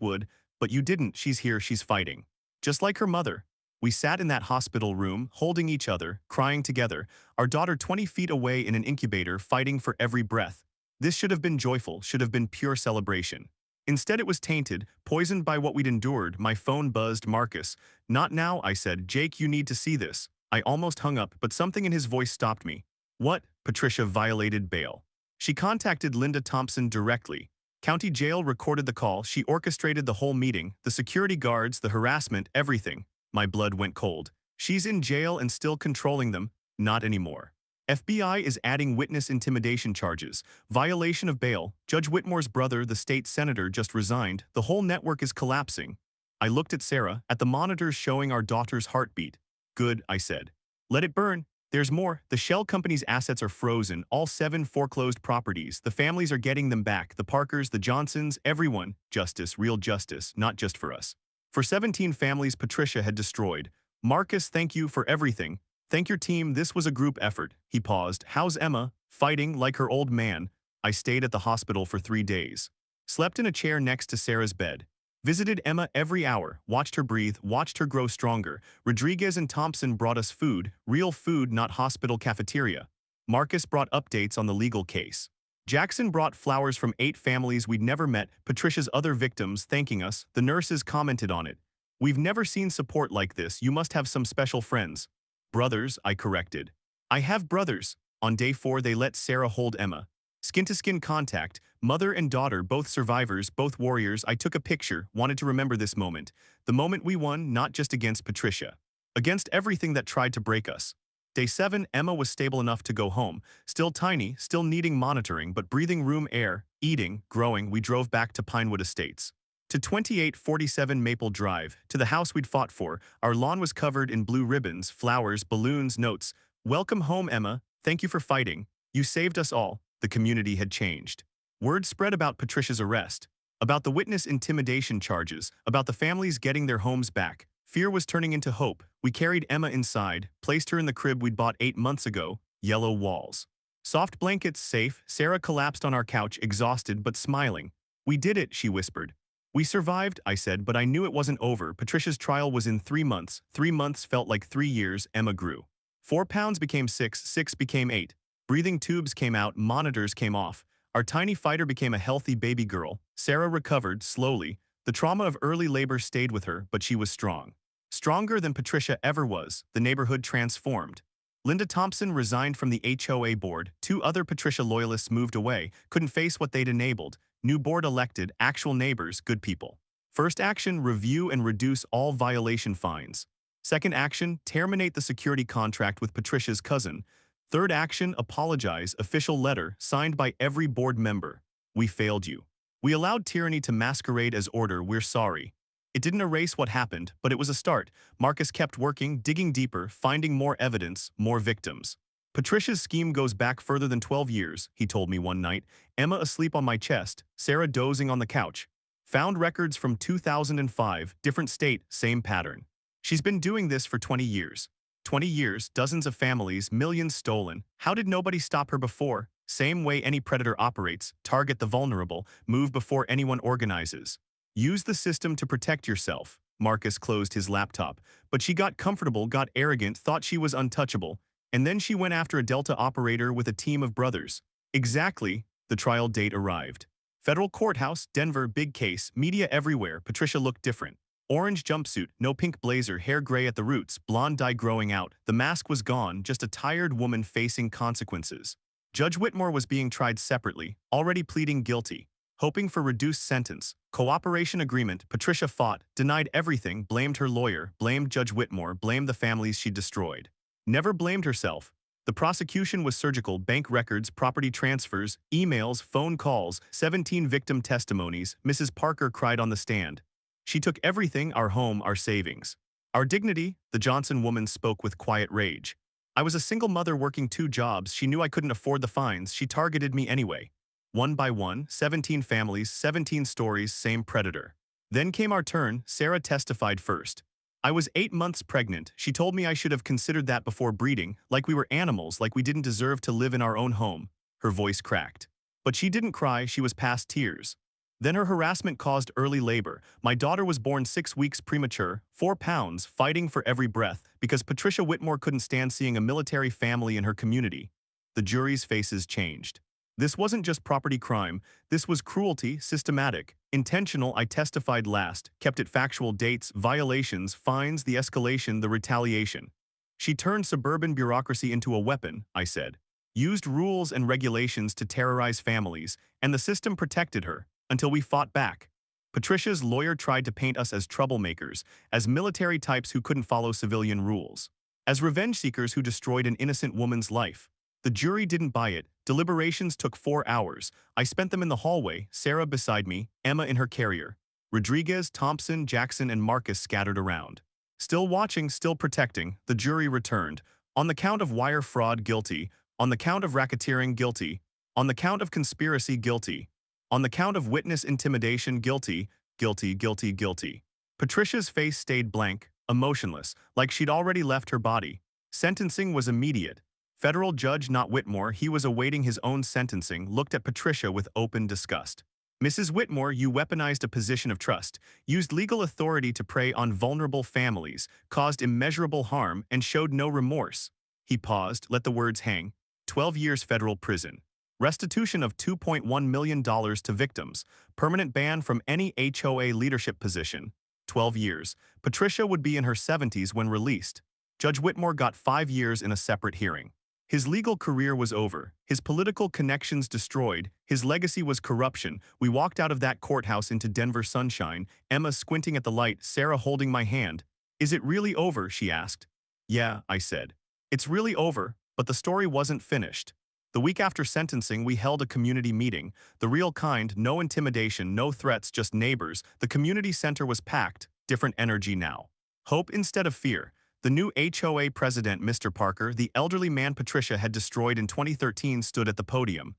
would, but you didn't, she's here, she's fighting. Just like her mother. We sat in that hospital room, holding each other, crying together, our daughter 20 feet away in an incubator fighting for every breath. This should have been joyful, should have been pure celebration. Instead it was tainted, poisoned by what we'd endured. My phone buzzed. Marcus. Not now, I said. Jake, you need to see this. I almost hung up, but something in his voice stopped me. What? Patricia violated bail. She contacted Linda Thompson directly. County jail recorded the call. She orchestrated the whole meeting, the security guards, the harassment, everything. My blood went cold. She's in jail and still controlling them. Not anymore. FBI is adding witness intimidation charges, violation of bail. Judge Whitmore's brother, the state senator, just resigned. The whole network is collapsing. I looked at Sarah, at the monitors showing our daughter's heartbeat. Good, I said. Let it burn. There's more. The shell company's assets are frozen, all 7 foreclosed properties. The families are getting them back. The Parkers, the Johnsons, everyone. Justice, real justice, not just for us. For 17 families Patricia had destroyed. Marcus, thank you for everything. Thank your team, this was a group effort. He paused. How's Emma? Fighting like her old man. I stayed at the hospital for 3 days. Slept in a chair next to Sarah's bed. Visited Emma every hour, watched her breathe, watched her grow stronger. Rodriguez and Thompson brought us food, real food, not hospital cafeteria. Marcus brought updates on the legal case. Jackson brought flowers from 8 families we'd never met, Patricia's other victims, thanking us. The nurses commented on it. We've never seen support like this, you must have some special friends. Brothers, I corrected. I have brothers. On day 4 they let Sarah hold Emma. Skin-to-skin contact, mother and daughter, both survivors, both warriors. I took a picture, wanted to remember this moment. The moment we won, not just against Patricia. Against everything that tried to break us. Day 7, Emma was stable enough to go home. Still tiny, still needing monitoring, but breathing room air, eating, growing. We drove back to Pinewood Estates. To 2847 Maple Drive, to the house we'd fought for. Our lawn was covered in blue ribbons, flowers, balloons, notes. Welcome home, Emma. Thank you for fighting. You saved us all. The community had changed. Word spread about Patricia's arrest, about the witness intimidation charges, about the families getting their homes back. Fear was turning into hope. We carried Emma inside, placed her in the crib we'd bought 8 months ago, yellow walls. Soft blankets, safe. Sarah collapsed on our couch, exhausted but smiling. We did it, she whispered. We survived, I said, but I knew it wasn't over. Patricia's trial was in 3 months. 3 months felt like 3 years. Emma grew. 4 pounds became 6, 6 became 8. Breathing tubes came out, monitors came off. Our tiny fighter became a healthy baby girl. Sarah recovered, slowly. The trauma of early labor stayed with her, but she was strong. Stronger than Patricia ever was. The neighborhood transformed. Linda Thompson resigned from the HOA board. 2 other Patricia loyalists moved away, couldn't face what they'd enabled. New board elected, actual neighbors, good people. First action, review and reduce all violation fines. Second action, terminate the security contract with Patricia's cousin. Third action, apologize, official letter, signed by every board member. We failed you. We allowed tyranny to masquerade as order, we're sorry. It didn't erase what happened, but it was a start. Marcus kept working, digging deeper, finding more evidence, more victims. Patricia's scheme goes back further than 12 years, he told me one night. Emma asleep on my chest, Sarah dozing on the couch. Found records from 2005, different state, same pattern. She's been doing this for 20 years. 20 years, dozens of families, millions stolen. How did nobody stop her before? Same way any predator operates, target the vulnerable, move before anyone organizes. Use the system to protect yourself. Marcus closed his laptop, but she got comfortable, got arrogant, thought she was untouchable. And then she went after a Delta operator with a team of brothers. Exactly. The trial date arrived. Federal courthouse, Denver, big case, media everywhere. Patricia looked different. Orange jumpsuit, no pink blazer, hair gray at the roots, blonde dye growing out. The mask was gone, just a tired woman facing consequences. Judge Whitmore was being tried separately, already pleading guilty, hoping for reduced sentence. Cooperation agreement. Patricia fought, denied everything, blamed her lawyer, blamed Judge Whitmore, blamed the families she destroyed. Never blamed herself. The prosecution was surgical, bank records, property transfers, emails, phone calls, 17 victim testimonies. Mrs. Parker cried on the stand. She took everything, our home, our savings. Our dignity, the Johnson woman spoke with quiet rage. I was a single mother working 2 jobs. She knew I couldn't afford the fines. She targeted me anyway. One by one, 17 families, 17 stories, same predator. Then came our turn. Sarah testified first. I was 8 months pregnant. She told me I should have considered that before breeding, like we were animals, like we didn't deserve to live in our own home. Her voice cracked. But she didn't cry, she was past tears. Then her harassment caused early labor. My daughter was born 6 weeks premature, 4 pounds, fighting for every breath, because Patricia Whitmore couldn't stand seeing a military family in her community. The jury's faces changed. This wasn't just property crime, this was cruelty, systematic, intentional. I testified last, kept it factual, dates, violations, fines, the escalation, the retaliation. She turned suburban bureaucracy into a weapon, I said. Used rules and regulations to terrorize families, and the system protected her, until we fought back. Patricia's lawyer tried to paint us as troublemakers, as military types who couldn't follow civilian rules, as revenge seekers who destroyed an innocent woman's life. The jury didn't buy it. Deliberations took 4 hours. I spent them in the hallway, Sarah beside me, Emma in her carrier. Rodriguez, Thompson, Jackson, and Marcus scattered around. Still watching, still protecting, the jury returned. On the count of wire fraud, guilty. On the count of racketeering, guilty. On the count of conspiracy, guilty. On the count of witness intimidation, guilty, guilty, guilty, guilty. Patricia's face stayed blank, emotionless, like she'd already left her body. Sentencing was immediate. Federal judge, not Whitmore, he was awaiting his own sentencing, looked at Patricia with open disgust. Mrs. Whitmore, you weaponized a position of trust, used legal authority to prey on vulnerable families, caused immeasurable harm, and showed no remorse. He paused, let the words hang. 12 years federal prison. Restitution of $2.1 million to victims. Permanent ban from any HOA leadership position. 12 years. Patricia would be in her 70s when released. Judge Whitmore got 5 years in a separate hearing. His legal career was over, his political connections destroyed, his legacy was corruption. We walked out of that courthouse into Denver sunshine, Emma squinting at the light, Sarah holding my hand. Is it really over? She asked. Yeah, I said. It's really over, but the story wasn't finished. The week after sentencing, we held a community meeting. The real kind, no intimidation, no threats, just neighbors. The community center was packed, different energy now. Hope instead of fear. The new HOA president, Mr. Parker, the elderly man Patricia had destroyed in 2013, stood at the podium.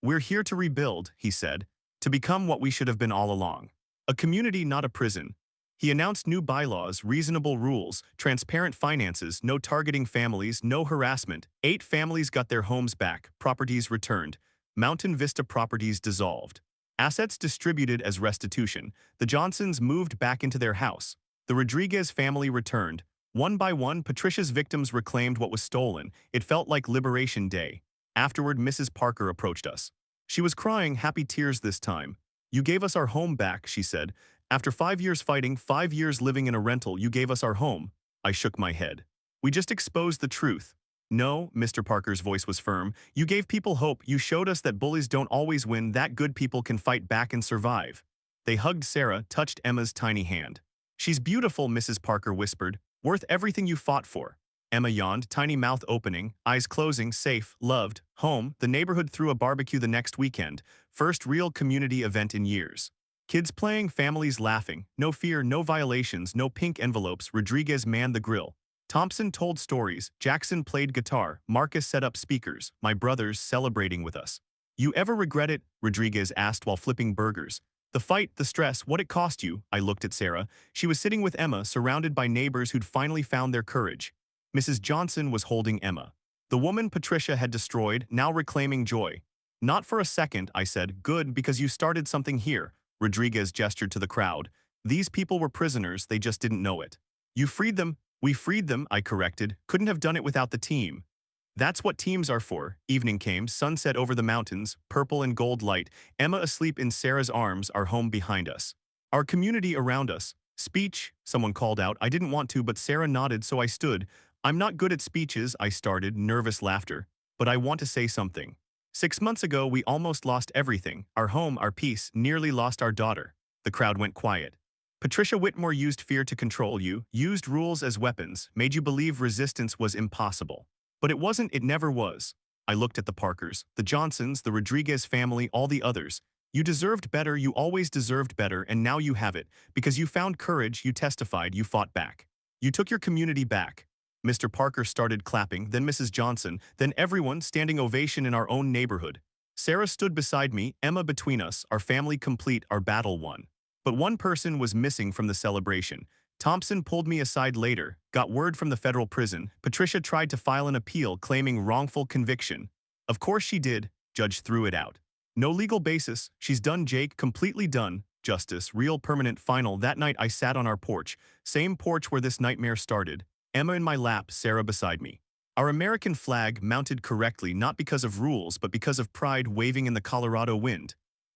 We're here to rebuild, he said, to become what we should have been all along. A community, not a prison. He announced new bylaws, reasonable rules, transparent finances, no targeting families, no harassment. 8 families got their homes back, properties returned. Mountain Vista properties dissolved. Assets distributed as restitution. The Johnsons moved back into their house. The Rodriguez family returned. One by one, Patricia's victims reclaimed what was stolen. It felt like Liberation Day. Afterward, Mrs. Parker approached us. She was crying, happy tears this time. You gave us our home back, she said. After 5 years fighting, 5 years living in a rental, you gave us our home. I shook my head. We just exposed the truth. No, Mr. Parker's voice was firm. You gave people hope. You showed us that bullies don't always win, that good people can fight back and survive. They hugged Sarah, touched Emma's tiny hand. She's beautiful, Mrs. Parker whispered. Worth everything you fought for. Emma yawned, tiny mouth opening, eyes closing, safe, loved, home. The neighborhood threw a barbecue the next weekend. First real community event in years. Kids playing, families laughing. No fear, no violations, no pink envelopes. Rodriguez manned the grill. Thompson told stories. Jackson played guitar. Marcus set up speakers. My brothers celebrating with us. You ever regret it? Rodriguez asked while flipping burgers. The fight, the stress, what it cost you. I looked at Sarah. She was sitting with Emma, surrounded by neighbors who'd finally found their courage. Mrs. Johnson was holding Emma. The woman Patricia had destroyed, now reclaiming joy. Not for a second, I said. Good, because you started something here. Rodriguez gestured to the crowd. These people were prisoners, they just didn't know it. You freed them. We freed them, I corrected. Couldn't have done it without the team. That's what teams are for. Evening came, sunset over the mountains, purple and gold light, Emma asleep in Sarah's arms, our home behind us. Our community around us. Speech, someone called out. I didn't want to, but Sarah nodded, so I stood. I'm not good at speeches, I started, nervous laughter. But I want to say something. 6 months ago, we almost lost everything. Our home, our peace, nearly lost our daughter. The crowd went quiet. Patricia Whitmore used fear to control you, used rules as weapons, made you believe resistance was impossible. But it wasn't, it never was. I looked at the Parkers, the Johnsons, the Rodriguez family, all the others. You deserved better, you always deserved better, and now you have it. Because you found courage, you testified, you fought back. You took your community back. Mr. Parker started clapping, then Mrs. Johnson, then everyone standing ovation in our own neighborhood. Sarah stood beside me, Emma between us, our family complete, our battle won. But one person was missing from the celebration. Thompson pulled me aside later, got word from the federal prison. Patricia tried to file an appeal claiming wrongful conviction. Of course she did, judge threw it out. No legal basis, she's done Jake, completely done. Justice, real permanent final. That night I sat on our porch, same porch where this nightmare started. Emma in my lap, Sarah beside me. Our American flag mounted correctly not because of rules but because of pride waving in the Colorado wind.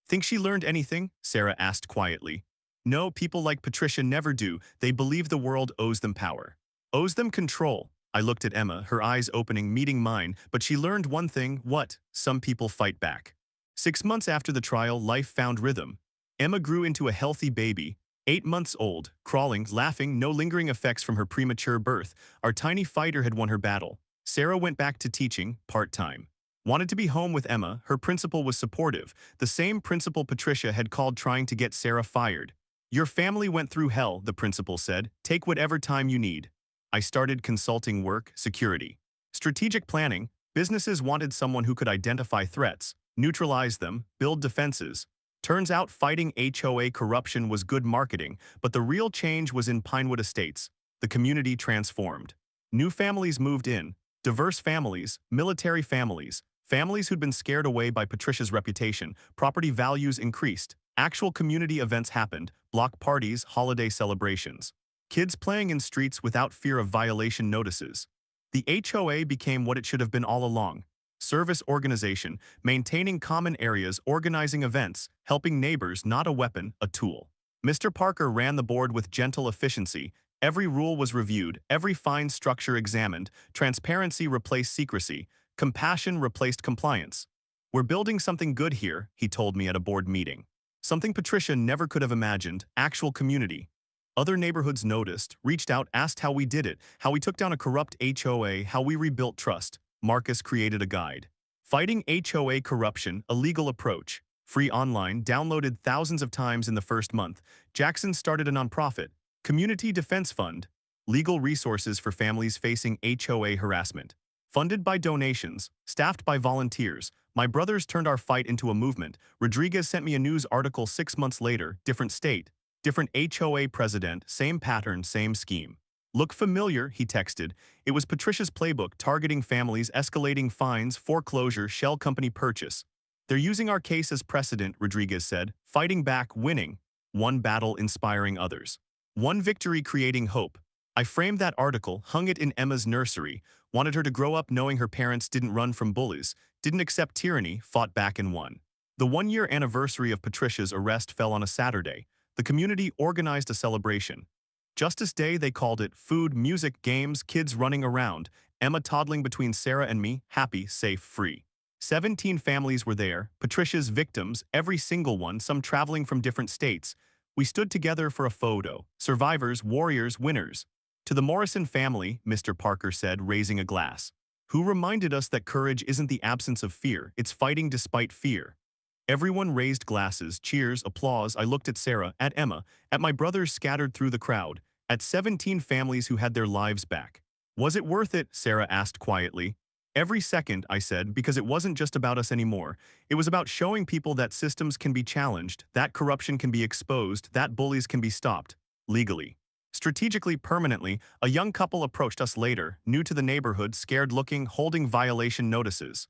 Think she learned anything? Sarah asked quietly. No, people like Patricia never do. They believe the world owes them power. Owes them control. I looked at Emma, her eyes opening, meeting mine, but she learned one thing. What? Some people fight back. 6 months after the trial, life found rhythm. Emma grew into a healthy baby, 8 months old, crawling, laughing, no lingering effects from her premature birth. Our tiny fighter had won her battle. Sarah went back to teaching, part-time. Wanted to be home with Emma, her principal was supportive, the same principal Patricia had called trying to get Sarah fired. Your family went through hell, the principal said. Take whatever time you need. I started consulting work, security. Strategic planning. Businesses wanted someone who could identify threats, neutralize them, build defenses. Turns out fighting HOA corruption was good marketing, but the real change was in Pinewood Estates. The community transformed. New families moved in, diverse families, military families, families who'd been scared away by Patricia's reputation. Property values increased. Actual community events happened, block parties, holiday celebrations. Kids playing in streets without fear of violation notices. The HOA became what it should have been all along. Service organization, maintaining common areas, organizing events, helping neighbors, not a weapon, a tool. Mr. Parker ran the board with gentle efficiency. Every rule was reviewed, every fine structure examined, transparency replaced secrecy, compassion replaced compliance. We're building something good here, he told me at a board meeting. Something Patricia never could have imagined, actual community. Other neighborhoods noticed, reached out, asked how we did it, how we took down a corrupt HOA, how we rebuilt trust. Marcus created a guide. Fighting HOA Corruption, a legal approach. Free online, downloaded thousands of times in the first month. Jackson started a nonprofit, Community Defense Fund. Legal resources for families facing HOA harassment. Funded by donations, staffed by volunteers. My brothers turned our fight into a movement. Rodriguez sent me a news article 6 months later, different state, different HOA president, same pattern, same scheme. Look familiar, he texted. It was Patricia's playbook, targeting families, escalating fines, foreclosure, shell company purchase. They're using our case as precedent, Rodriguez said. Fighting back, winning. One battle inspiring others. One victory creating hope. I framed that article, hung it in Emma's nursery, wanted her to grow up knowing her parents didn't run from bullies, didn't accept tyranny, fought back and won. The 1-year anniversary of Patricia's arrest fell on a Saturday. The community organized a celebration. Justice Day, they called it. Food, music, games, kids running around. Emma toddling between Sarah and me, happy, safe, free. 17 families were there, Patricia's victims, every single one, some traveling from different states. We stood together for a photo. Survivors, warriors, winners. To the Morrison family, Mr. Parker said, raising a glass. Who reminded us that courage isn't the absence of fear, it's fighting despite fear. Everyone raised glasses, cheers, applause. I looked at Sarah, at Emma, at my brothers scattered through the crowd, at 17 families who had their lives back. Was it worth it? Sarah asked quietly. Every second, I said, because it wasn't just about us anymore. It was about showing people that systems can be challenged, that corruption can be exposed, that bullies can be stopped. Legally. Strategically, permanently, a young couple approached us later, new to the neighborhood, scared-looking, holding violation notices.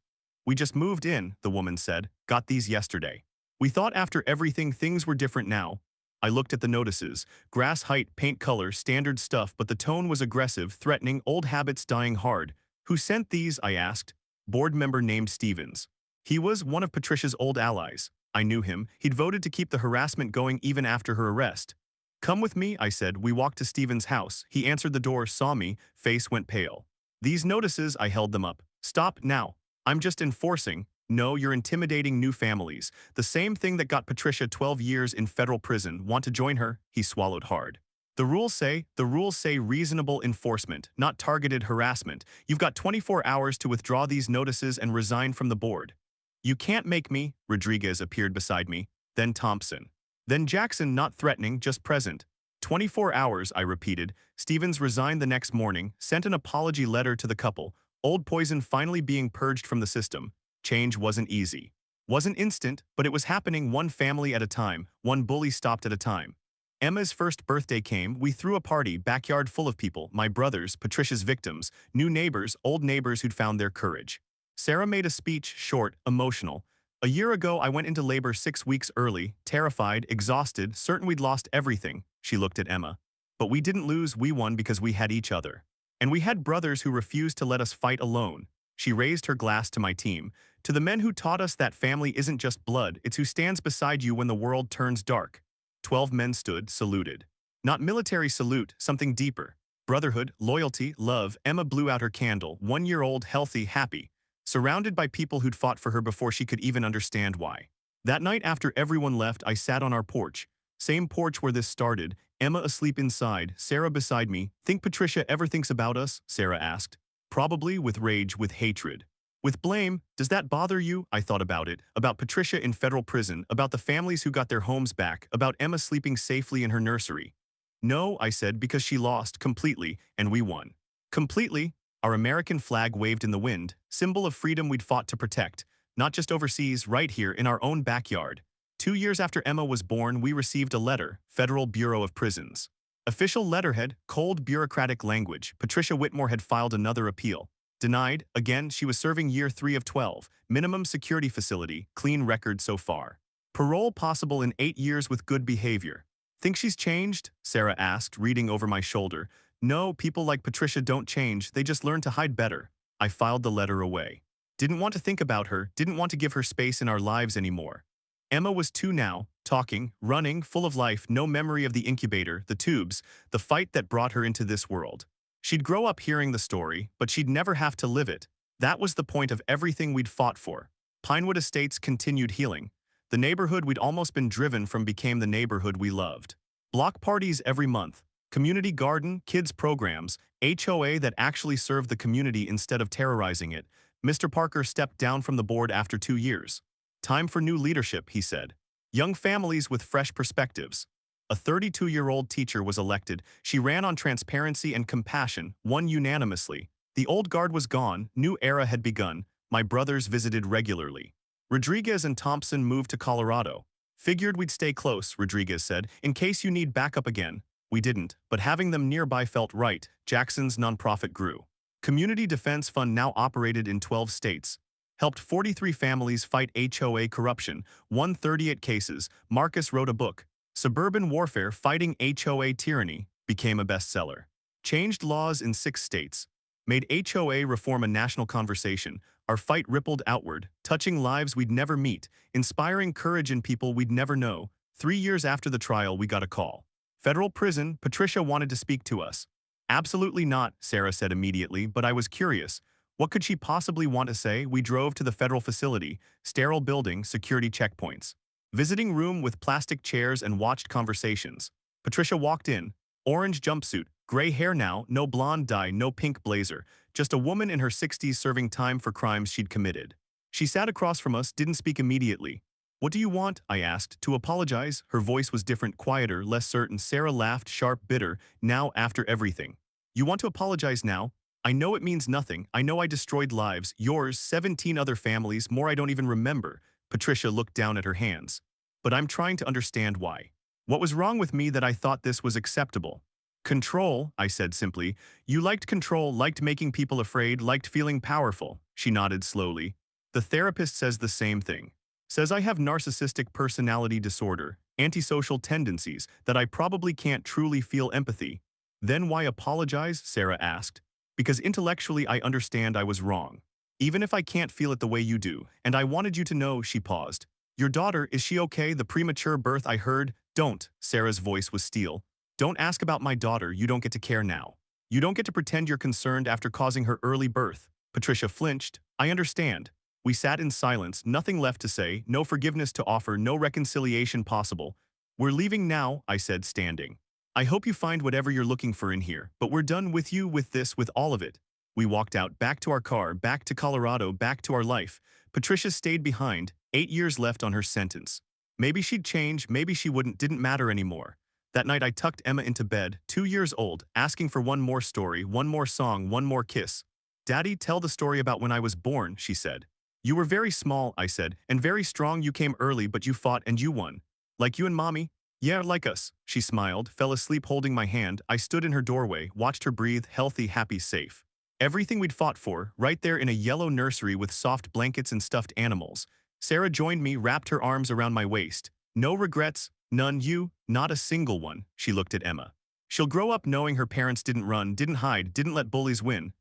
We just moved in, the woman said, got these yesterday. We thought after everything things were different now. I looked at the notices, grass height, paint color, standard stuff, but the tone was aggressive, threatening, old habits dying hard. Who sent these? I asked. Board member named Stevens. He was one of Patricia's old allies. I knew him. He'd voted to keep the harassment going even after her arrest. Come with me, I said. We walked to Stevens' house. He answered the door, saw me, face went pale. These notices, I held them up. Stop now. I'm just enforcing. No, you're intimidating new families. The same thing that got Patricia 12 years in federal prison. Want to join her? He swallowed hard. The rules say reasonable enforcement, not targeted harassment. You've got 24 hours to withdraw these notices and resign from the board. You can't make me. Rodriguez appeared beside me. Then Thompson. Then Jackson, not threatening, just present. 24 hours, I repeated. Stevens resigned the next morning, sent an apology letter to the couple, old poison finally being purged from the system. Change wasn't easy. Wasn't instant, but it was happening one family at a time, one bully stopped at a time. Emma's first birthday came, we threw a party, backyard full of people, my brothers, Patricia's victims, new neighbors, old neighbors who'd found their courage. Sarah made a speech, short, emotional. A year ago, I went into labor 6 weeks early, terrified, exhausted, certain we'd lost everything. She looked at Emma. But we didn't lose, we won because we had each other. And we had brothers who refused to let us fight alone. She raised her glass to my team. To the men who taught us that family isn't just blood, it's who stands beside you when the world turns dark. 12 men stood, saluted. Not military salute, something deeper. Brotherhood, loyalty, love. Emma blew out her candle, 1-year-old, healthy, happy. Surrounded by people who'd fought for her before she could even understand why. That night after everyone left, I sat on our porch. Same porch where this started, Emma asleep inside, Sarah beside me. Think Patricia ever thinks about us? Sarah asked. Probably, with rage, with hatred. With blame. Does that bother you? I thought about it. About Patricia in federal prison, about the families who got their homes back, about Emma sleeping safely in her nursery. No, I said, because she lost, completely, and we won. Completely? Our American flag waved in the wind, symbol of freedom we'd fought to protect, not just overseas, right here in our own backyard. 2 years after Emma was born, we received a letter, Federal Bureau of Prisons. Official letterhead, cold bureaucratic language. Patricia Whitmore had filed another appeal. Denied. Again, she was serving year 3 of 12. Minimum security facility, clean record so far. Parole possible in 8 years with good behavior. Think she's changed? Sarah asked, reading over my shoulder. No, people like Patricia don't change, they just learn to hide better. I filed the letter away. Didn't want to think about her, didn't want to give her space in our lives anymore. Emma was 2 now, talking, running, full of life, no memory of the incubator, the tubes, the fight that brought her into this world. She'd grow up hearing the story, but she'd never have to live it. That was the point of everything we'd fought for. Pinewood Estates continued healing. The neighborhood we'd almost been driven from became the neighborhood we loved. Block parties every month. Community garden, kids programs, HOA that actually served the community instead of terrorizing it. Mr. Parker stepped down from the board after 2 years. Time for new leadership, he said. Young families with fresh perspectives. A 32-year-old teacher was elected. She ran on transparency and compassion, won unanimously. The old guard was gone, new era had begun. My brothers visited regularly. Rodriguez and Thompson moved to Colorado. Figured we'd stay close, Rodriguez said, in case you need backup again. We didn't, but having them nearby felt right. Jackson's nonprofit grew. Community Defense Fund now operated in 12 states. Helped 43 families fight HOA corruption, won 38 cases. Marcus wrote a book. Suburban Warfare Fighting HOA Tyranny became a bestseller. Changed laws in 6 states. Made HOA reform a national conversation. Our fight rippled outward, touching lives we'd never meet, inspiring courage in people we'd never know. 3 years after the trial, we got a call. Federal prison, Patricia wanted to speak to us. Absolutely not, Sarah said immediately, but I was curious. What could she possibly want to say? We drove to the federal facility, sterile building, security checkpoints. Visiting room with plastic chairs and watched conversations. Patricia walked in. Orange jumpsuit, gray hair now, no blonde dye, no pink blazer. Just a woman in her 60s serving time for crimes she'd committed. She sat across from us, didn't speak immediately. What do you want? I asked. To apologize? Her voice was different, quieter, less certain. Sarah laughed, sharp, bitter. Now, after everything. You want to apologize now? I know it means nothing. I know I destroyed lives, yours, 17 other families, more I don't even remember. Patricia looked down at her hands. But I'm trying to understand why. What was wrong with me that I thought this was acceptable? Control, I said simply. You liked control, liked making people afraid, liked feeling powerful. She nodded slowly. The therapist says the same thing. Says I have narcissistic personality disorder, antisocial tendencies, that I probably can't truly feel empathy. Then why apologize? Sarah asked. Because intellectually I understand I was wrong. Even if I can't feel it the way you do, and I wanted you to know, she paused. Your daughter, is she okay? The premature birth I heard? Don't, Sarah's voice was steel. Don't ask about my daughter, you don't get to care now. You don't get to pretend you're concerned after causing her early birth. Patricia flinched. I understand. We sat in silence, nothing left to say, no forgiveness to offer, no reconciliation possible. We're leaving now, I said, standing. I hope you find whatever you're looking for in here, but we're done with you, with this, with all of it. We walked out, back to our car, back to Colorado, back to our life. Patricia stayed behind, 8 years left on her sentence. Maybe she'd change, maybe she wouldn't, didn't matter anymore. That night I tucked Emma into bed, 2 years old, asking for one more story, one more song, one more kiss. Daddy, tell the story about when I was born, she said. You were very small, I said, and very strong. You came early, but you fought and you won. Like you and Mommy? Yeah, like us. She smiled, fell asleep holding my hand. I stood in her doorway, watched her breathe, healthy, happy, safe. Everything we'd fought for, right there in a yellow nursery with soft blankets and stuffed animals. Sarah joined me, wrapped her arms around my waist. No regrets, none. You, not a single one, she looked at Emma. She'll grow up knowing her parents didn't run, didn't hide, didn't let bullies win.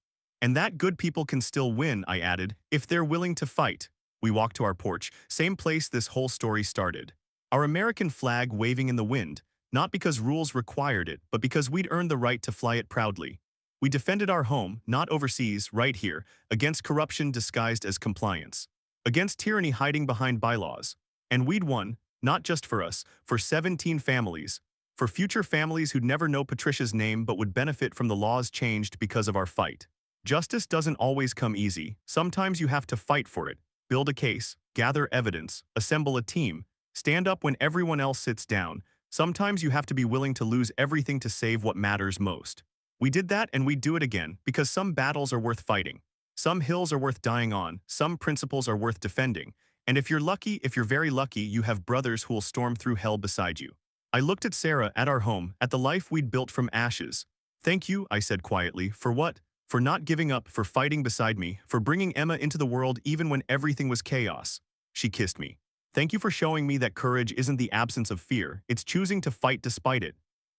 And that good people can still win, I added, if they're willing to fight. We walked to our porch, same place this whole story started. Our American flag waving in the wind, not because rules required it, but because we'd earned the right to fly it proudly. We defended our home, not overseas, right here, against corruption disguised as compliance, against tyranny hiding behind bylaws. And we'd won, not just for us, for 17 families, for future families who'd never know Patricia's name but would benefit from the laws changed because of our fight. Justice doesn't always come easy. Sometimes you have to fight for it, build a case, gather evidence, assemble a team, stand up when everyone else sits down. Sometimes you have to be willing to lose everything to save what matters most. We did that and we'd do it again because some battles are worth fighting. Some hills are worth dying on, some principles are worth defending. And if you're lucky, if you're very lucky, you have brothers who'll storm through hell beside you. I looked at Sarah, at our home, at the life we'd built from ashes. Thank you, I said quietly, for what? For not giving up, for fighting beside me, for bringing Emma into the world even when everything was chaos. She kissed me. Thank you for showing me that courage isn't the absence of fear, it's choosing to fight despite it.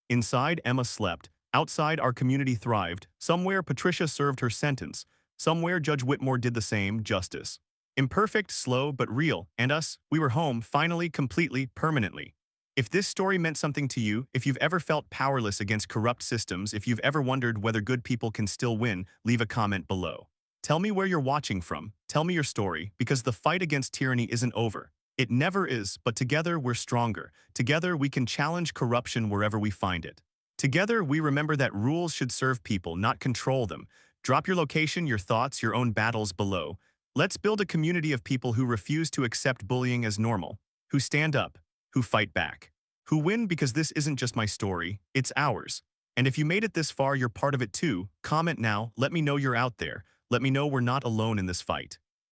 Inside, Emma slept. Outside, our community thrived. Somewhere, Patricia served her sentence. Somewhere, Judge Whitmore did the same, justice. Imperfect, slow, but real. And us, we were home, finally, completely, permanently. If this story meant something to you, if you've ever felt powerless against corrupt systems, if you've ever wondered whether good people can still win, leave a comment below. Tell me where you're watching from, tell me your story, because the fight against tyranny isn't over. It never is, but together we're stronger. Together we can challenge corruption wherever we find it. Together we remember that rules should serve people, not control them. Drop your location, your thoughts, your own battles below. Let's build a community of people who refuse to accept bullying as normal, who stand up, who fight back, who win because this isn't just my story, it's ours. And if you made it this far, you're part of it too. Comment now, let me know you're out there. Let me know we're not alone in this fight.